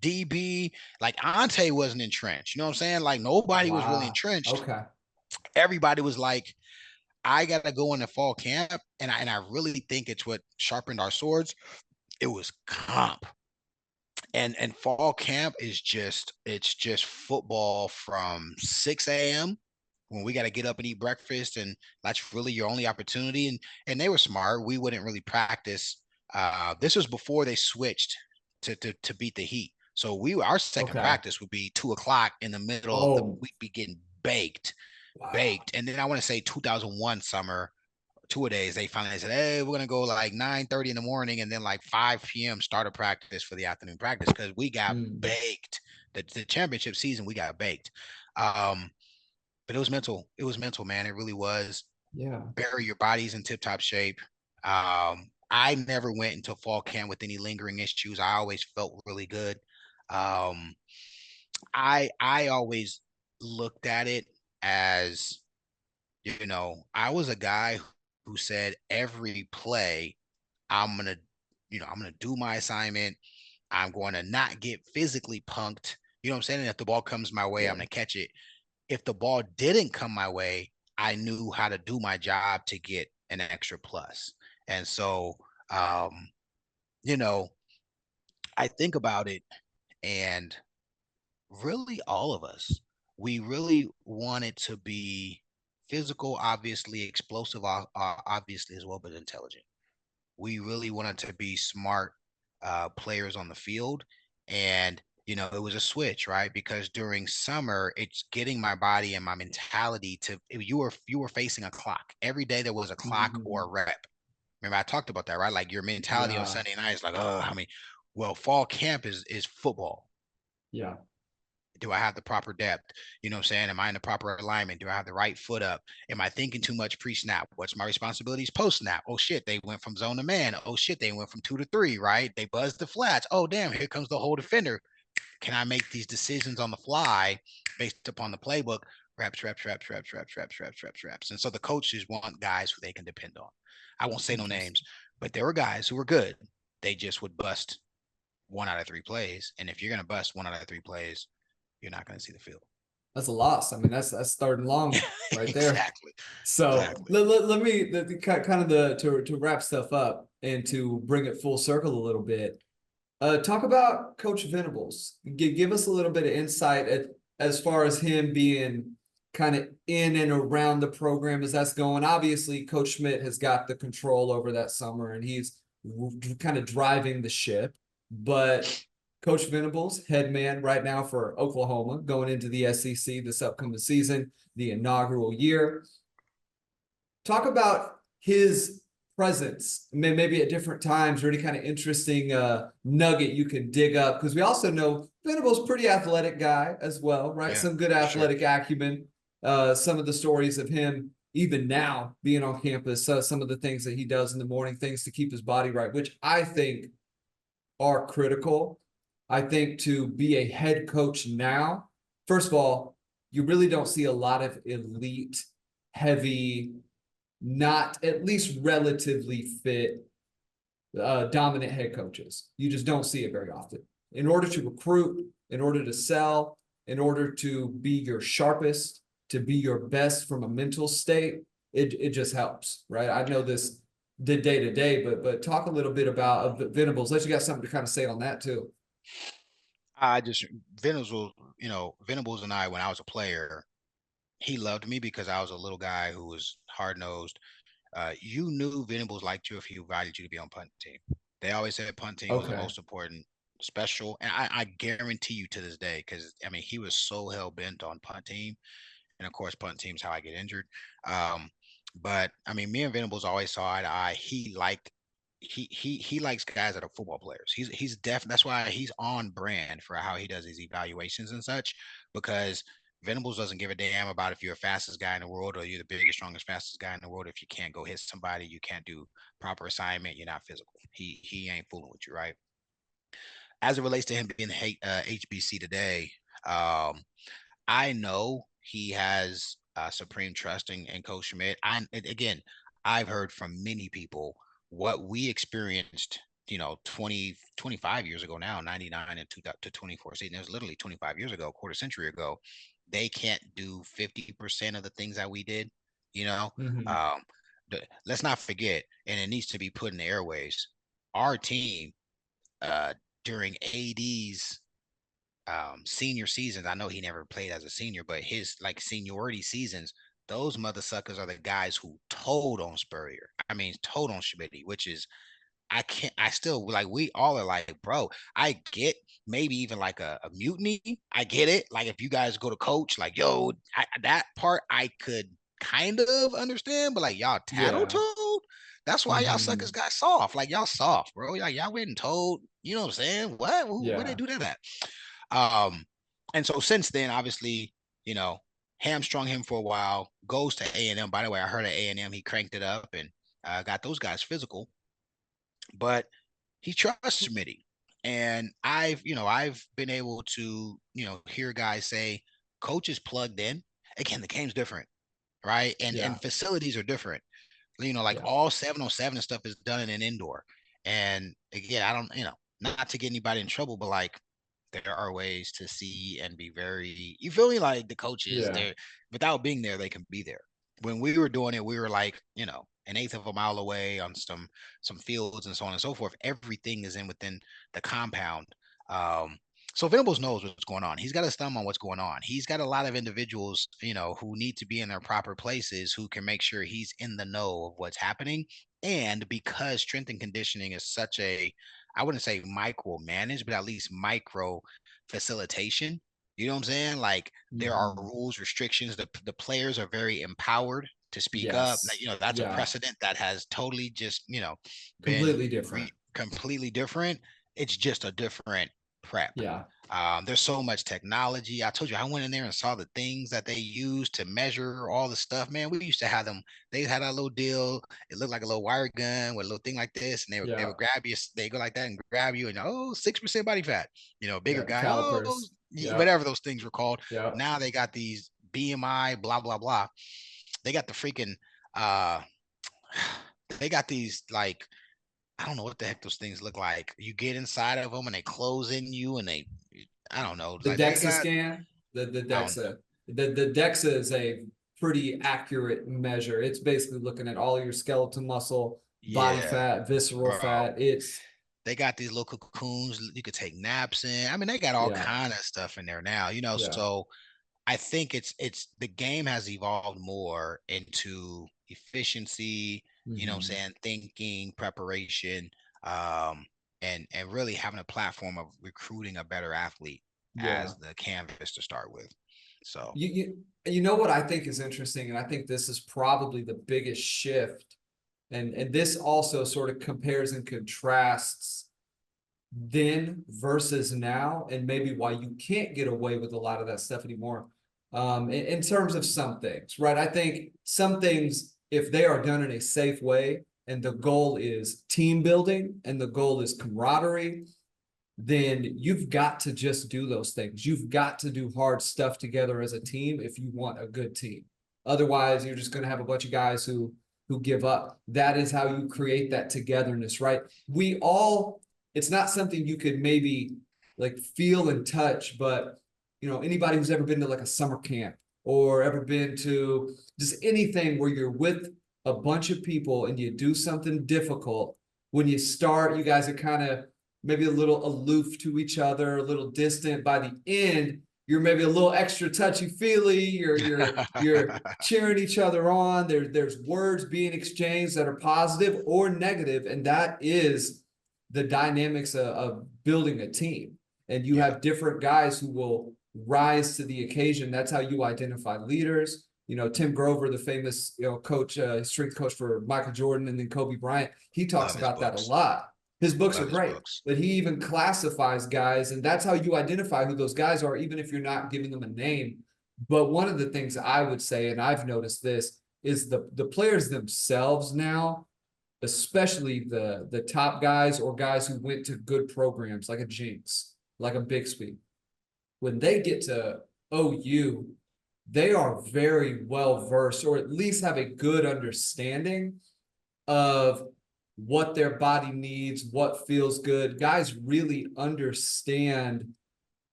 DB, like Ante wasn't entrenched. You know what I'm saying? Like nobody was really Wow. entrenched. Okay. Everybody was like, I gotta go into fall camp, and I really think it's what sharpened our swords. It was comp. And fall camp is just football from 6 a.m. when we got to get up and eat breakfast, and that's really your only opportunity. And they were smart. We wouldn't really practice. This was before they switched to beat the heat. So our second Okay. practice would be 2 o'clock in the middle of the Oh, week, be getting baked, wow. baked. And then I want to say 2001 summer, 2 days, they finally said, hey, we're gonna go like 9:30 in the morning, and then like 5 p.m. start a practice for the afternoon practice, because we got Mm, baked. The championship season, we got baked. Um, but it was mental. It was mental, man. It really was. yeah. Bury your bodies in tip top shape. I never went into fall camp with any lingering issues. I always felt really good. Um, I always looked at it as, I was a guy who said every play I'm gonna, I'm gonna do my assignment. I'm going to not get physically punked. You know what I'm saying? And if the ball comes my way, I'm Yeah. gonna catch it. If the ball didn't come my way, I knew how to do my job to get an extra plus. And so, um, you know, I think about it, and really all of us, we really want it to be physical, obviously, explosive, obviously as well, but intelligent. We really wanted to be smart players on the field. And, it was a switch, right? Because during summer, it's getting my body and my mentality to, you were facing a clock. Every day there was a clock or Mhm. a rep. Remember, I talked about that, right? Like your mentality on Yeah. Sunday night is like, oh, well, fall camp is football. Yeah. Do I have the proper depth? You know what I'm saying? Am I in the proper alignment? Do I have the right foot up? Am I thinking too much pre-snap? What's my responsibilities post-snap? Oh shit, they went from zone to man. Oh shit, they went from 2 to 3, right? They buzzed the flats. Oh damn, here comes the whole defender. Can I make these decisions on the fly based upon the playbook? Reps, reps, reps, reps, reps, reps, reps, reps, reps. And so the coaches want guys who they can depend on. I won't say no names, Interesting. but there were guys who were good. They just would bust 1 out of 3 plays. And if you're gonna bust 1 out of 3 plays, you're not going to see the field. That's a loss. I mean, that's starting long right there. Exactly. So Exactly. let me kind of to wrap stuff up and to bring it full circle a little bit. Talk about Coach Venables. Give us a little bit of insight as far as him being kind of in and around the program as that's going. Obviously, Coach Schmidt has got the control over that summer, and he's kind of driving the ship. But Coach Venables, head man right now for Oklahoma, going into the SEC this upcoming season, the inaugural year. Talk about his presence, maybe at different times, or any kind of interesting nugget you can dig up. Because we also know Venable's pretty athletic guy as well, right? Yeah, Some good for sure. athletic acumen. Some of the stories of him, even now being on campus, some of the things that he does in the morning, things to keep his body right, which I think are critical. I think to be a head coach now, first of all, you really don't see a lot of elite, heavy, not at least relatively fit, dominant head coaches. You just don't see it very often. In order to recruit, in order to sell, in order to be your sharpest, to be your best from a mental state, it just helps, right? I know this the day to day, but talk a little bit about Venables. Let you got something to kind of say on that too. I just Venables, Venables and I, when I was a player, he loved me because I was a little guy who was hard nosed. You knew Venables liked you if he invited you to be on punt team. They always said punt team was the Okay. most important special, and I guarantee you to this day, because I mean he was so hell bent on punt team, and of course punt team's how I get injured. Um, but I mean, me and Venables always saw eye to eye. He likes guys that are football players. He's definitely, that's why he's on brand for how he does his evaluations and such, because Venables doesn't give a damn about if you're the fastest guy in the world or you're the biggest, strongest, fastest guy in the world. If you can't go hit somebody, you can't do proper assignment, you're not physical. He ain't fooling with you, right? As it relates to him being HBC today, um, I know he has supreme trust in Coach Schmidt. Again, I've heard from many people what we experienced, 25 years ago now, 99 and 2 to 24 season, it was literally 25 years ago, quarter century ago. They can't do 50% of the things that we did, you know. Mhm. Um, let's not forget, and it needs to be put in the airways. Our team, uh, during AD's senior seasons, I know he never played as a senior, but his like seniority seasons, those mother suckers are the guys who told on Spurrier. I mean, told on Schmidty, which is I can't. I still like. We all are like, bro. I get maybe even like a mutiny. I get it. Like if you guys go to coach, like, yo, that part I could kind of understand, but like y'all tattle Yeah. told. That's why y'all suckers Mhm. got soft. Like y'all soft, bro. Y'all went and told. You know what I'm saying? What? Where they Yeah. do that at? Um, and so since then, obviously, you know, hamstrung him for a while. Goes to A&M. By the way, I heard at A&M he cranked it up and got those guys physical, but he trusts Schmitty. And I've been able to, hear guys say coach is plugged in. Again, the game's different, right? And Yeah. facilities are different. Like Yeah. all 7-on-7 and stuff is done in an indoor. And again, I don't, not to get anybody in trouble, but like there are ways to see and be very, you feel me? Like the coaches, Yeah. they're without being there, they can be there. When we were doing it, we were like, an eighth of a mile away on some fields and so on and so forth. Everything is in within the compound. Um, so Venables knows what's going on. He's got his thumb on what's going on. He's got a lot of individuals, who need to be in their proper places, who can make sure he's in the know of what's happening. And because strength and conditioning is such a, I wouldn't say micromanage, but at least micro facilitation. You know what I'm saying? Like there are Mhm. rules, restrictions. The players are very empowered to speak up. Like, Yes. that's a Yeah. precedent that has totally just, been Completely different. completely different. It's just a different prep. Yeah. There's so much technology. I told you I went in there and saw the things that they use to measure all the stuff. Man, we used to have them. They had a little deal. It looked like a little wire gun with a little thing like this, and they Yeah. would grab you. They go like that and grab you, and 6% body fat. Bigger Yeah. The guy. calipers. Yeah. Whatever those things were called. Yeah. Now they got these BMI, blah blah blah. They got the freaking. uh they got these like I don't know what the heck those things look like. You get inside of them and they close in you and they, I don't know. The Like they DEXA got, scan. The I don't, DEXA. The DEXA is a pretty accurate measure. It's basically looking at all your skeletal muscle, body yeah, fat, visceral bro. fat. It's They got these little cocoons you could take naps in. I mean, they got all yeah. kind of stuff in there now, Yeah. so I think it's the game has evolved more into efficiency, what I'm Mhm. saying, thinking, preparation, um, and really having a platform of recruiting a better athlete Yeah. as the canvas to start with. So You know what I think is interesting, and I think this is probably the biggest shift, and this also sort of compares and contrasts then versus now, and maybe why you can't get away with a lot of that stuff anymore. In terms of some things, right? I think some things, if they are done in a safe way, and the goal is team building and the goal is camaraderie, then you've got to just do those things. You've got to do hard stuff together as a team if you want a good team. Otherwise, you're just going to have a bunch of guys who give up. That is how you create that togetherness, right? We all, it's not something you could maybe like feel and touch, but anybody who's ever been to like a summer camp or ever been to just anything where you're with a bunch of people and you do something difficult, when you start, you guys are kind of maybe a little aloof to each other, a little distant. By the end, you're maybe a little extra touchy feely. You're cheering each other on. There's words being exchanged that are positive or negative, and that is the dynamics of building a team. And you yeah, have different guys who will rise to the occasion. That's how you identify leaders. Tim Grover, the famous coach, strength coach for Michael Jordan and then Kobe Bryant, he talks love his about that a books. lot. His books are Love his great, books. but he even classifies guys, and that's how you identify who those guys are, even if you're not giving them a name. But one of the things I would say, and I've noticed this, is the players themselves now, especially the top guys or guys who went to good programs like a Jinx, like a Bixby, when they get to OU, they are very well versed, or at least have a good understanding of what their body needs, what feels good. Guys really understand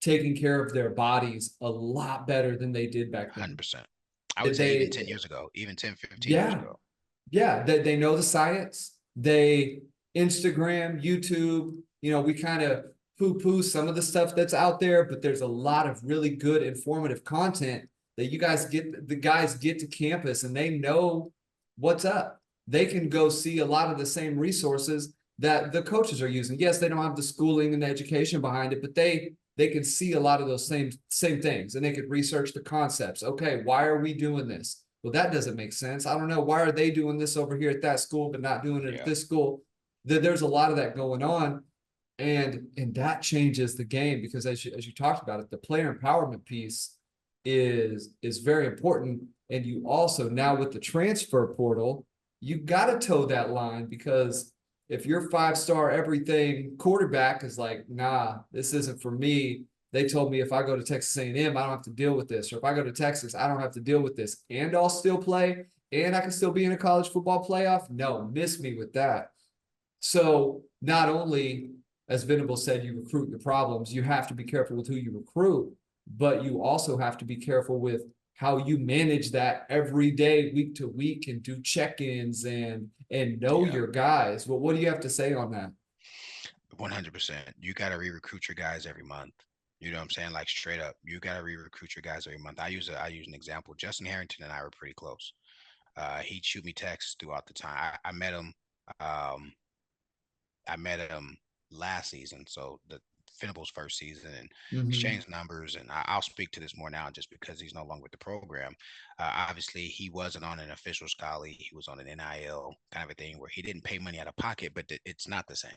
taking care of their bodies a lot better than they did back then. 100%. I would That say even they, 10 years ago, even 10, 15 years yeah, ago. yeah, they know the science. They Instagram, YouTube, we kind of poo-poo some of the stuff that's out there, but there's a lot of really good informative content that the guys get to campus and they know what's up. They can go see a lot of the same resources that the coaches are using. Yes, they don't have the schooling and the education behind it, but they can see a lot of those same things and they could research the concepts. Okay, why are we doing this? Well, that doesn't make sense. I don't know. Why are they doing this over here at that school, but not doing it at Yeah. this school? There's a lot of that going on. And that changes the game because as you talked about it, the player empowerment piece is very important. And you also now with the transfer portal, you got to toe that line because if your 5-star everything quarterback is like, nah, this isn't for me. They told me if I go to Texas A&M, I don't have to deal with this, or if I go to Texas, I don't have to deal with this, and I'll still play, and I can still be in a college football playoff. No, miss me with that. So not only, as Venable said, you recruit your problems, you have to be careful with who you recruit, but you also have to be careful with how you manage that every day, week to week, and do check-ins and know Yeah. your guys. Well, what do you have to say on that? 100%. You got to re-recruit your guys every month. You know what I'm saying? Like straight up, you got to re-recruit your guys every month. I use an example. Justin Harrington and I were pretty close. He'd shoot me texts throughout the time. I met him. Um, I met him last season, so the Venable's first season, and Mm-hmm. exchanged numbers. And I'll speak to this more now, just because he's no longer with the program. Obviously, he wasn't on an official scholarly; he was on an NIL kind of a thing where he didn't pay money out of pocket, but it's not the same,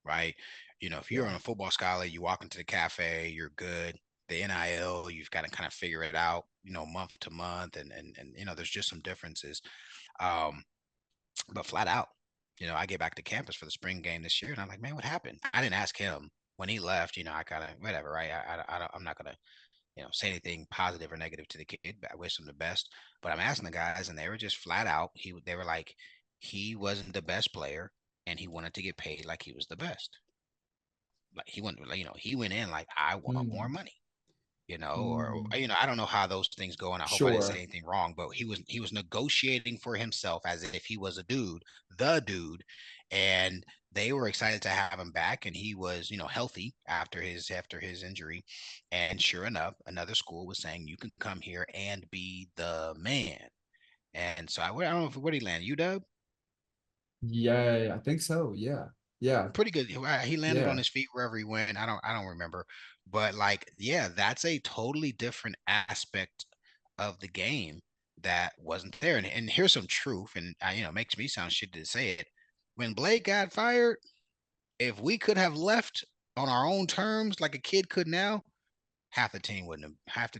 right? If you're Yeah. on a football scholarly, you walk into the cafe, you're good. The NIL, you've got to kind of figure it out, month to month, and there's just some differences. Um, but flat out, I get back to campus for the spring game this year, and I'm like, man, what happened? I didn't ask him when he left. I kind of whatever, right? I'm not gonna say anything positive or negative to the kid. But I wish him the best. But I'm asking the guys, and they were just flat out. They were like, he wasn't the best player, and he wanted to get paid like he was the best. Like he went, he went in like, I want more Mm-hmm. money, or Mm-hmm. I don't know how those things go, and I hope I didn't say Sure. anything wrong, but he was negotiating for himself as if he was the dude, and they were excited to have him back, and he was, healthy after his injury, and sure enough, another school was saying you can come here and be the man, and so I don't know if where he landed, UW. Yeah, I think so. Yeah. Yeah. Pretty good. He landed on Yeah. his feet wherever he went. I don't remember, but like, yeah, that's a totally different aspect of the game that wasn't there. And here's some truth, and makes me sound shit to say it. When Blake got fired, if we could have left on our own terms, like a kid could now, half the team wouldn't have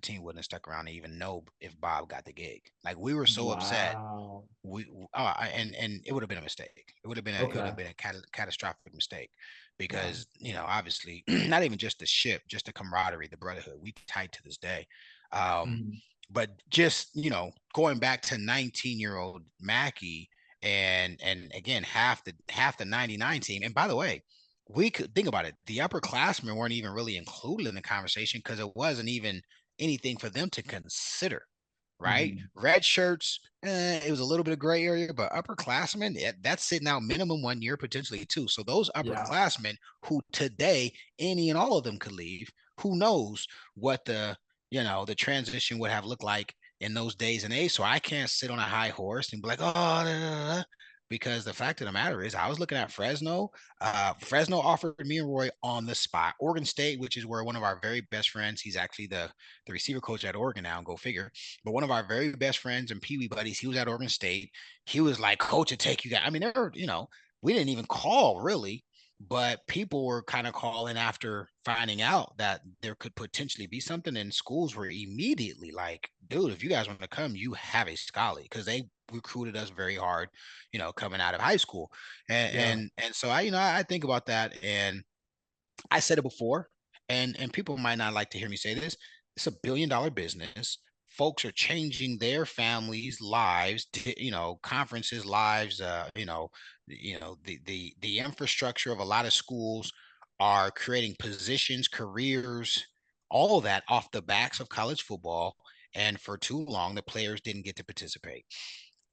stuck around to even know if Bob got the gig. Like we were so upset Wow. and it would have been a mistake. It would have Okay. been a catastrophic mistake Wow. because obviously not even just the ship, just the camaraderie, the brotherhood. We tight to this day. Um, Mhm. but just going back to 19-year-old Mackey and again half the 99 team. And by the way, we could think about it. The upperclassmen weren't even really included in the conversation because it wasn't even anything for them to consider, right? Mhm. Red shirts, it was a little bit of gray area, but upperclassmen, that's sitting out minimum 1 year, potentially two. So those Yeah. upperclassmen who today any and all of them could leave, who knows what the transition would have looked like in those days and age. So I can't sit on a high horse and be like, oh, da, da, da, because the fact of the matter is, I was looking at Fresno. Fresno offered me and Roy on the spot. Oregon State, which is where one of our very best friends, he's actually the receiver coach at Oregon now, go figure. But one of our very best friends and Pee Wee buddies, he was at Oregon State. He was like, Coach, will take you guys. I mean, we didn't even call really, but people were kind of calling after finding out that there could potentially be something, and schools were immediately like, dude, if you guys want to come, you have a scholarly, because they recruited us very hard, coming out of high school. And Yeah. and so I think about that, and I said it before, and people might not like to hear me say this. It's $1 billion business. folks are changing their families' lives, conferences lives, the infrastructure of a lot of schools are creating positions, careers, all of that off the backs of college football. And for too long, the players didn't get to participate.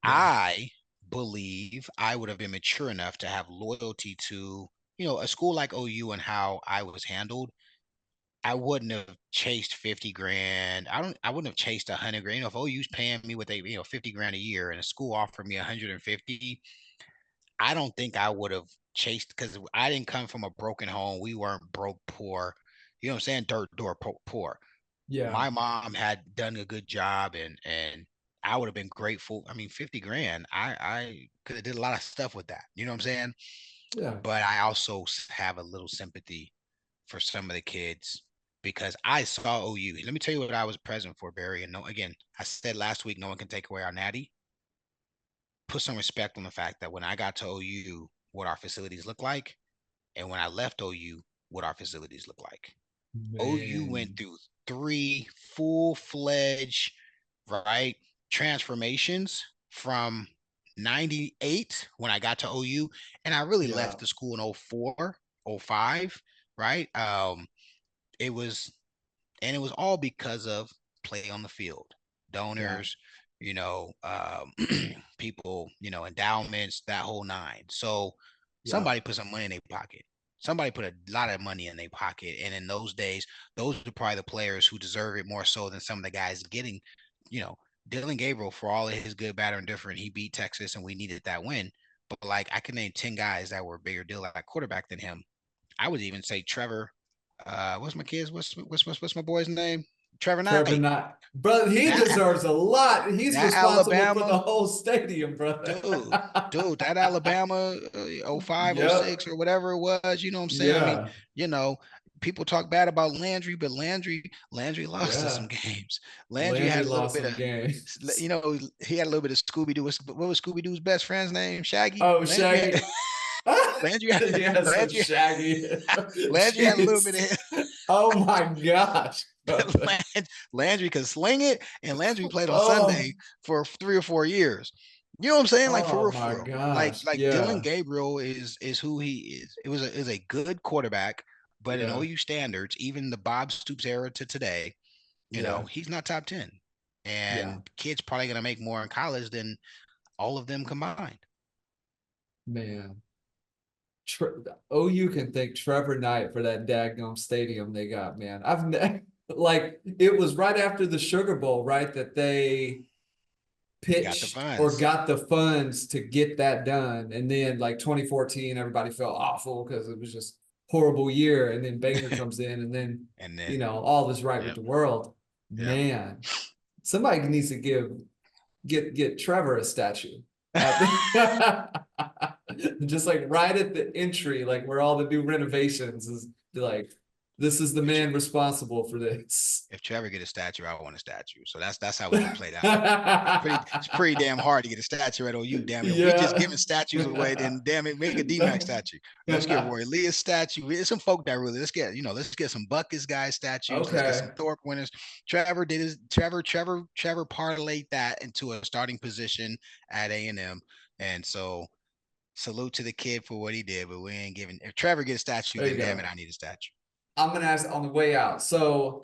Yeah. I believe I would have been mature enough to have loyalty to, a school like OU and how I was handled. I wouldn't have chased 50 grand. I wouldn't have chased 100 grand. If OU's paying me with 50 grand a year and a school offered me 150, I don't think I would have chased, because I didn't come from a broken home. We weren't broke poor. You know what I'm saying? Dirt door poor. Yeah. My mom had done a good job, and I would have been grateful. I mean, 50 grand, I could have did a lot of stuff with that. You know what I'm saying? Yeah. But I also have a little sympathy for some of the kids because I saw OU. Let me tell you what I was present for, Barry. And no, again, I said last week, no one can take away our natty. Put some respect on the fact that when I got to OU, what our facilities look like, and when I left OU, what our facilities look like. OU went Man. through 3 full-fledged, right, transformations from 98 when I got to OU, and I really Yeah. left the school in 04, 05, right? It was and it was all because of play on the field, Yeah. donors, people, endowments, that whole nine. So Yeah. somebody put some money in their pocket. Somebody put a lot of money in their pocket. And in those days, those are probably the players who deserve it more so than some of the guys getting, you know, Dylan Gabriel, for all of his good, bad, or indifferent, he beat Texas and we needed that win. But like I could name 10 guys that were a bigger deal at quarterback than him. I would even say Trevor. What's my kids? What's my boy's name? Trevor Trevor Knight. Knight. Brother, he That deserves a lot. He's that responsible for the Alabama whole stadium, brother. that Alabama 05, Yep. 06 or whatever it was, you know what I'm saying? I mean, Yeah. you know, people talk bad about Landry, but Landry lost us some Yeah. games. Landry Landry had a little lost bit some of, games. he had a little bit of Scooby Doo. What was Scooby Doo's best friend's name? Shaggy. Oh, Shaggy. Landry had Yeah, some Landry Shaggy. Landry had a little bit Jeez. of Oh my gosh, brother. Landry could sling it, and Landry played on Sunday Oh, for 3 or 4 years. You know what I'm saying? Like oh for my real. Like gosh. like Dylan Yeah. Gabriel is who he is. Is a good quarterback, but in Yeah. OU standards, even the Bob Stoops era to today, Yeah. he's not top 10. Yeah. And kids probably gonna make more in college than all of them combined. Man. OU can thank Trevor Knight for that daggum stadium they got, man. Like it was right after the Sugar Bowl, right? That they Got the pitched or funds. got the funds to get that done. And then like 2014, everybody felt awful because it was just horrible year. And then Boehner comes in and then, And then all is right with yep, the world. yep. Man, somebody needs to get Trevor a statue at the just like right at the entry, like where all the new renovations is like, this is the If man responsible for this. if Trevor get a statue, I want a statue. So that's how we gonna play that one. It's pretty damn hard to get a statue at OU. Damn it. If we just Yeah. giving statues away, then damn it, make a DMAC statue. Let's get Roy Lee a statue. There's some folk that really let's get some Buckets guys statues. Let's get some Okay. Thorpe winners. Trevor parlayed that into a starting position at A&M. And so salute to the kid for what he did, but we ain't giving. If Trevor gets a statue, There you then damn go. it, I need a statue. I'm gonna ask on the way out. So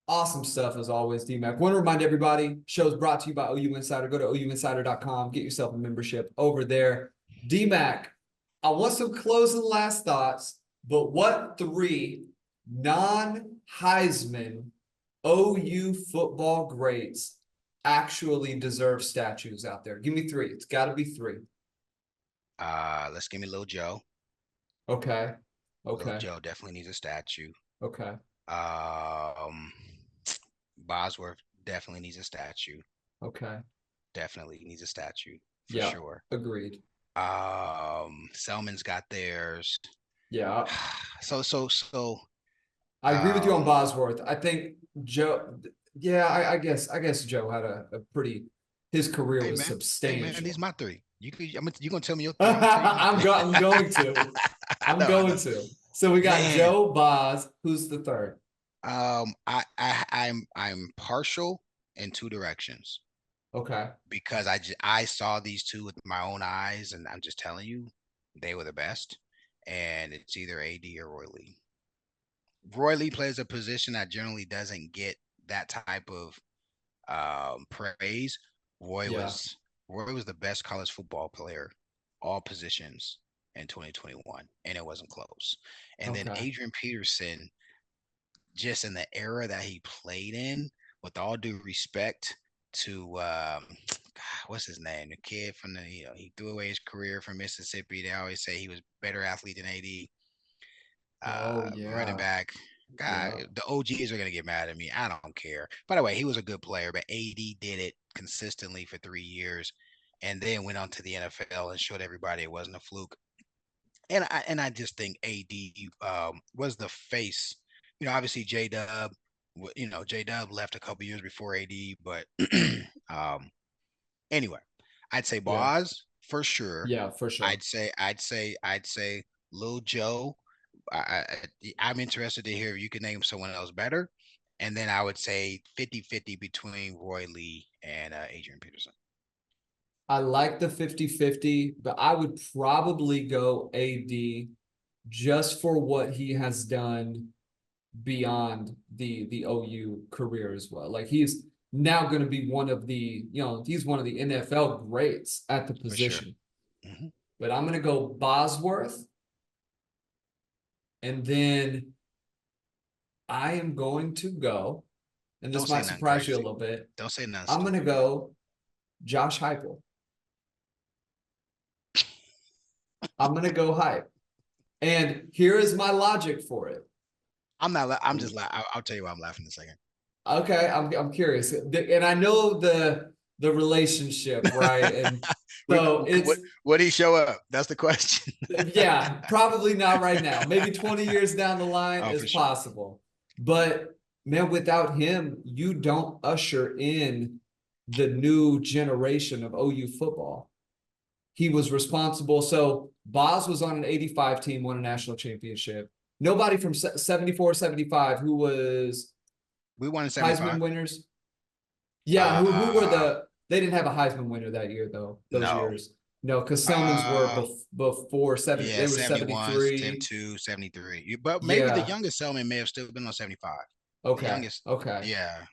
awesome stuff as always, DMAC. Want to remind everybody, show's brought to you by OU Insider. Go to OUinsider.com, get yourself a membership over there. DMAC, I want some closing last thoughts, but what three non-Heisman OU football greats actually deserve statues out there? Give me three. It's got to be three. Let's give me Lil Joe. Okay. Lil Okay. Joe definitely needs a statue. Okay. Um, Bosworth definitely needs a statue. Okay. Definitely needs a statue for Yeah. sure. Agreed. Selman's got theirs. Yeah. So I agree with you on um Bosworth. I think Joe, yeah, I guess Joe had a pretty, his career was hey man, these substantial. my three. You gonna tell me your three? I'm gonna tell you my I'm three. go, I'm going to. I I'm know, I know. going to. So we got Man, Joe, Boz. Who's the third? I'm partial in two directions Okay. because I saw these two with my own eyes, and I'm just telling you, they were the best. And it's either AD or Roy Lee. Roy Lee plays a position that generally doesn't get that type of praise. Roy Yeah. was Roy was the best college football player, all positions in 2021, and it wasn't close. And then Okay. Adrian Peterson, just in the era that he played in, with all due respect to what's his name, the kid from the he threw away his career from Mississippi. They always say he was better athlete than AD. Oh Running yeah. back. God, Yeah. the OGs are gonna get mad at me. I don't care. By the way, he was a good player, but AD did it consistently for 3 years, and then went on to the NFL and showed everybody it wasn't a fluke. And I just think AD was the face. Obviously J Dub. J Dub left a couple years before AD, but um, anyway, I'd say Yeah. Boz for sure. Yeah, for sure. I'd say Lil Joe. I'm interested to hear if you can name someone else better. And then I would say 50-50 between Roy Lee and Adrian Peterson. I like the 50-50, but I would probably go AD just for what he has done beyond the OU career as well. Like he's now going to be one of he's one of the NFL greats at the For sure. position. Mm-hmm. But I'm going to go Bosworth, and then I am going to go, and Don't this say might nothing surprise you a crazy. little bit. Don't say nothing I'm going to stupid. go Josh Heupel. I'm going to go Hype. And here is my logic for it. I'm not. I'm just. I'll tell you why I'm laughing in a second. Okay, I'm curious, and I know the relationship, right? And so it's Would he show up? That's the question. yeah, probably not right now. Maybe 20 years down the line Oh, is for sure. possible. But man, without him, you don't usher in the new generation of OU football. He was responsible. So Boz was on an 85 team, won a national championship. Nobody from 74, 75 who was We won in Heisman 75. winners. Yeah, who were Uh, they didn't have a Heisman winner that year though, those no. years. No, because Selmans were Uh, before yeah, they were 71, 73. 72, 73. But maybe the Yeah. youngest Selman may have still been on 75. The Okay. youngest, Okay. yeah.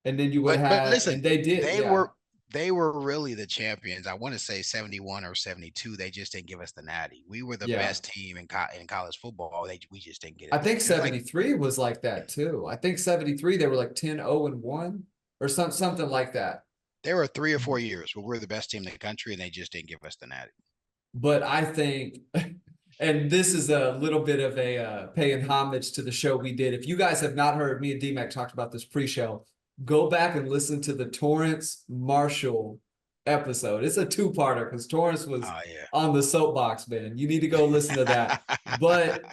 And then you would But have listen, and they did, they yeah. were they were really the champions. I want to say 71 or 72. They just didn't give us the natty. We were the Yeah. best team in college football. We just didn't get I it think done. Just like 73 was like that too. I think 73 they were like 10-0-1 or something like that. there were 3 or 4 years where we're the best team in the country and they just didn't give us the natty. But I think, and this is a little bit of a paying homage to the show we did. If you guys have not heard, me and D-Mac talked about this pre-show, go back and listen to the Torrance Marshall episode. It's a two-parter because Torrance was Oh on the soapbox, man. You need to go listen to that. yeah. But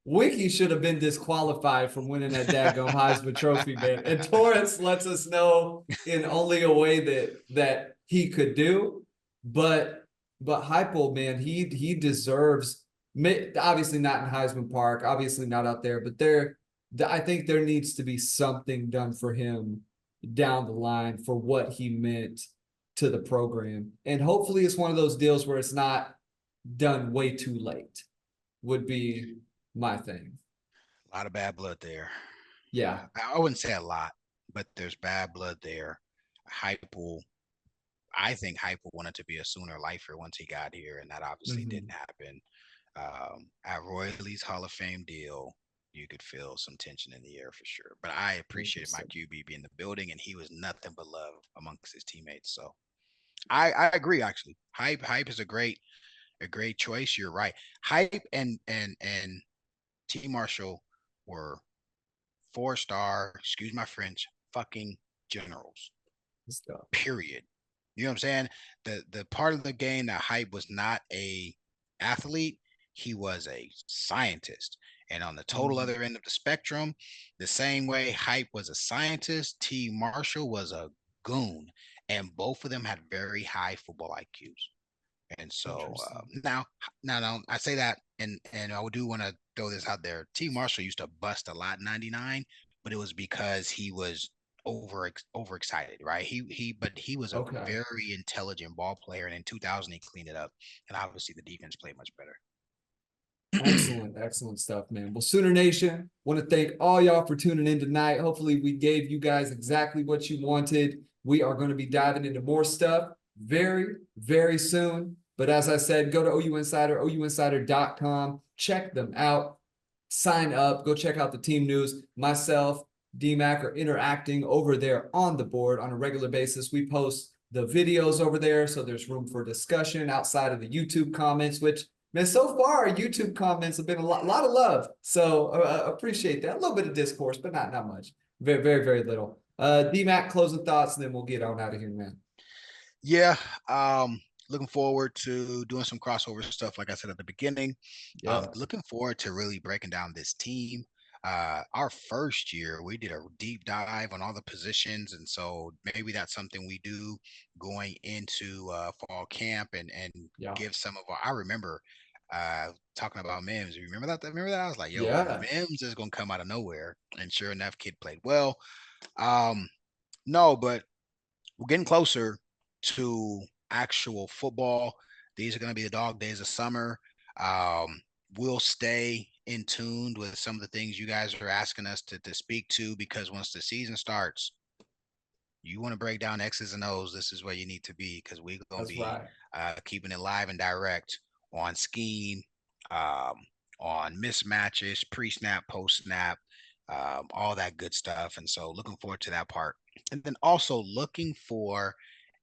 Wiki should have been disqualified from winning that daggum Heisman Trophy, man. And Torrance lets us know in only a way that he could do. But Heupel, man, he deserves, obviously not in Heisman Park, obviously not out there, but I think there needs to be something done for him down the line for what he meant to the program. And hopefully it's one of those deals where it's not done way too late, would be my thing. A lot of bad blood there. Yeah. I wouldn't say a lot, but there's bad blood there. Heupel, I think Heupel wanted to be a Sooner lifer once he got here, and that obviously Mm-hmm. didn't happen. At Roy Lee's Hall of Fame deal, you could feel some tension in the air for sure. But I appreciated my QB being in the building, and he was nothing but love amongst his teammates. So I agree actually. Hype is a great choice. You're right. Hype and T Marshall were 4-star, excuse my French, fucking generals. Stuff. Period. You know what I'm saying? The part of the game that Hype was not a athlete, he was a scientist. And on the total Mm-hmm. other end of the spectrum, the same way Hype was a scientist, T Marshall was a goon. And both of them had very high football IQs. And so Interesting. now I say that, and I do want to throw this out there. T Marshall used to bust a lot in '99, but it was because he was overexcited, right? But he was a Okay. very intelligent ball player, and in 2000 he cleaned it up, and obviously the defense played much better. Excellent, excellent stuff, man. Well, Sooner Nation, want to thank all y'all for tuning in tonight. Hopefully, we gave you guys exactly what you wanted. We are going to be diving into more stuff very, very soon. But as I said, go to OU Insider, ouinsider.com, check them out, sign up, go check out the team news. Myself, DMAC are interacting over there on the board on a regular basis. We post the videos over there, so there's room for discussion outside of the YouTube comments, which, man, so far YouTube comments have been a lot of love. So appreciate that. A little bit of discourse, but not much. Very, very, very little. DMAC, closing thoughts, and then we'll get on out of here, man. Yeah, looking forward to doing some crossover stuff, like I said at the beginning. Yeah. Looking forward to really breaking down this team. Our first year, we did a deep dive on all the positions, and so maybe that's something we do going into fall camp and Yeah. give some of our. I remember talking about Mims. You remember that? Remember that? I was like, "Yo, Yeah. Mims is gonna come out of nowhere," and sure enough, kid played well. No, but we're getting closer to actual football. These are going to be the dog days of summer. Um, we'll stay in tuned with some of the things you guys are asking us to speak to, because once the season starts, you want to break down X's and O's, this is where you need to be, because we're going to That's be right. keeping it live and direct on scheme, um, on mismatches, pre-snap, post-snap, all that good stuff. And so looking forward to that part. And then also looking for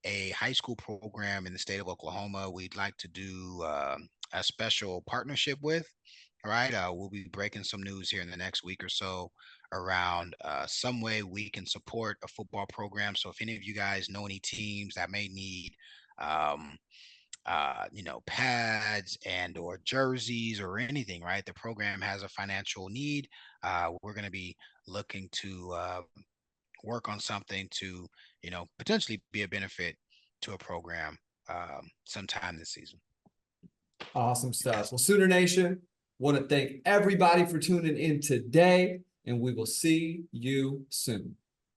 a high school program in the state of Oklahoma we'd like to do a special partnership with. All right. We'll be breaking some news here in the next week or so around some way we can support a football program. So if any of you guys know any teams that may need, um, pads and or jerseys or anything, right? The program has a financial need. We're going to be looking to work on something to, potentially be a benefit to a program sometime this season. Awesome stuff. Well, Sooner Nation, want to thank everybody for tuning in today, and we will see you soon.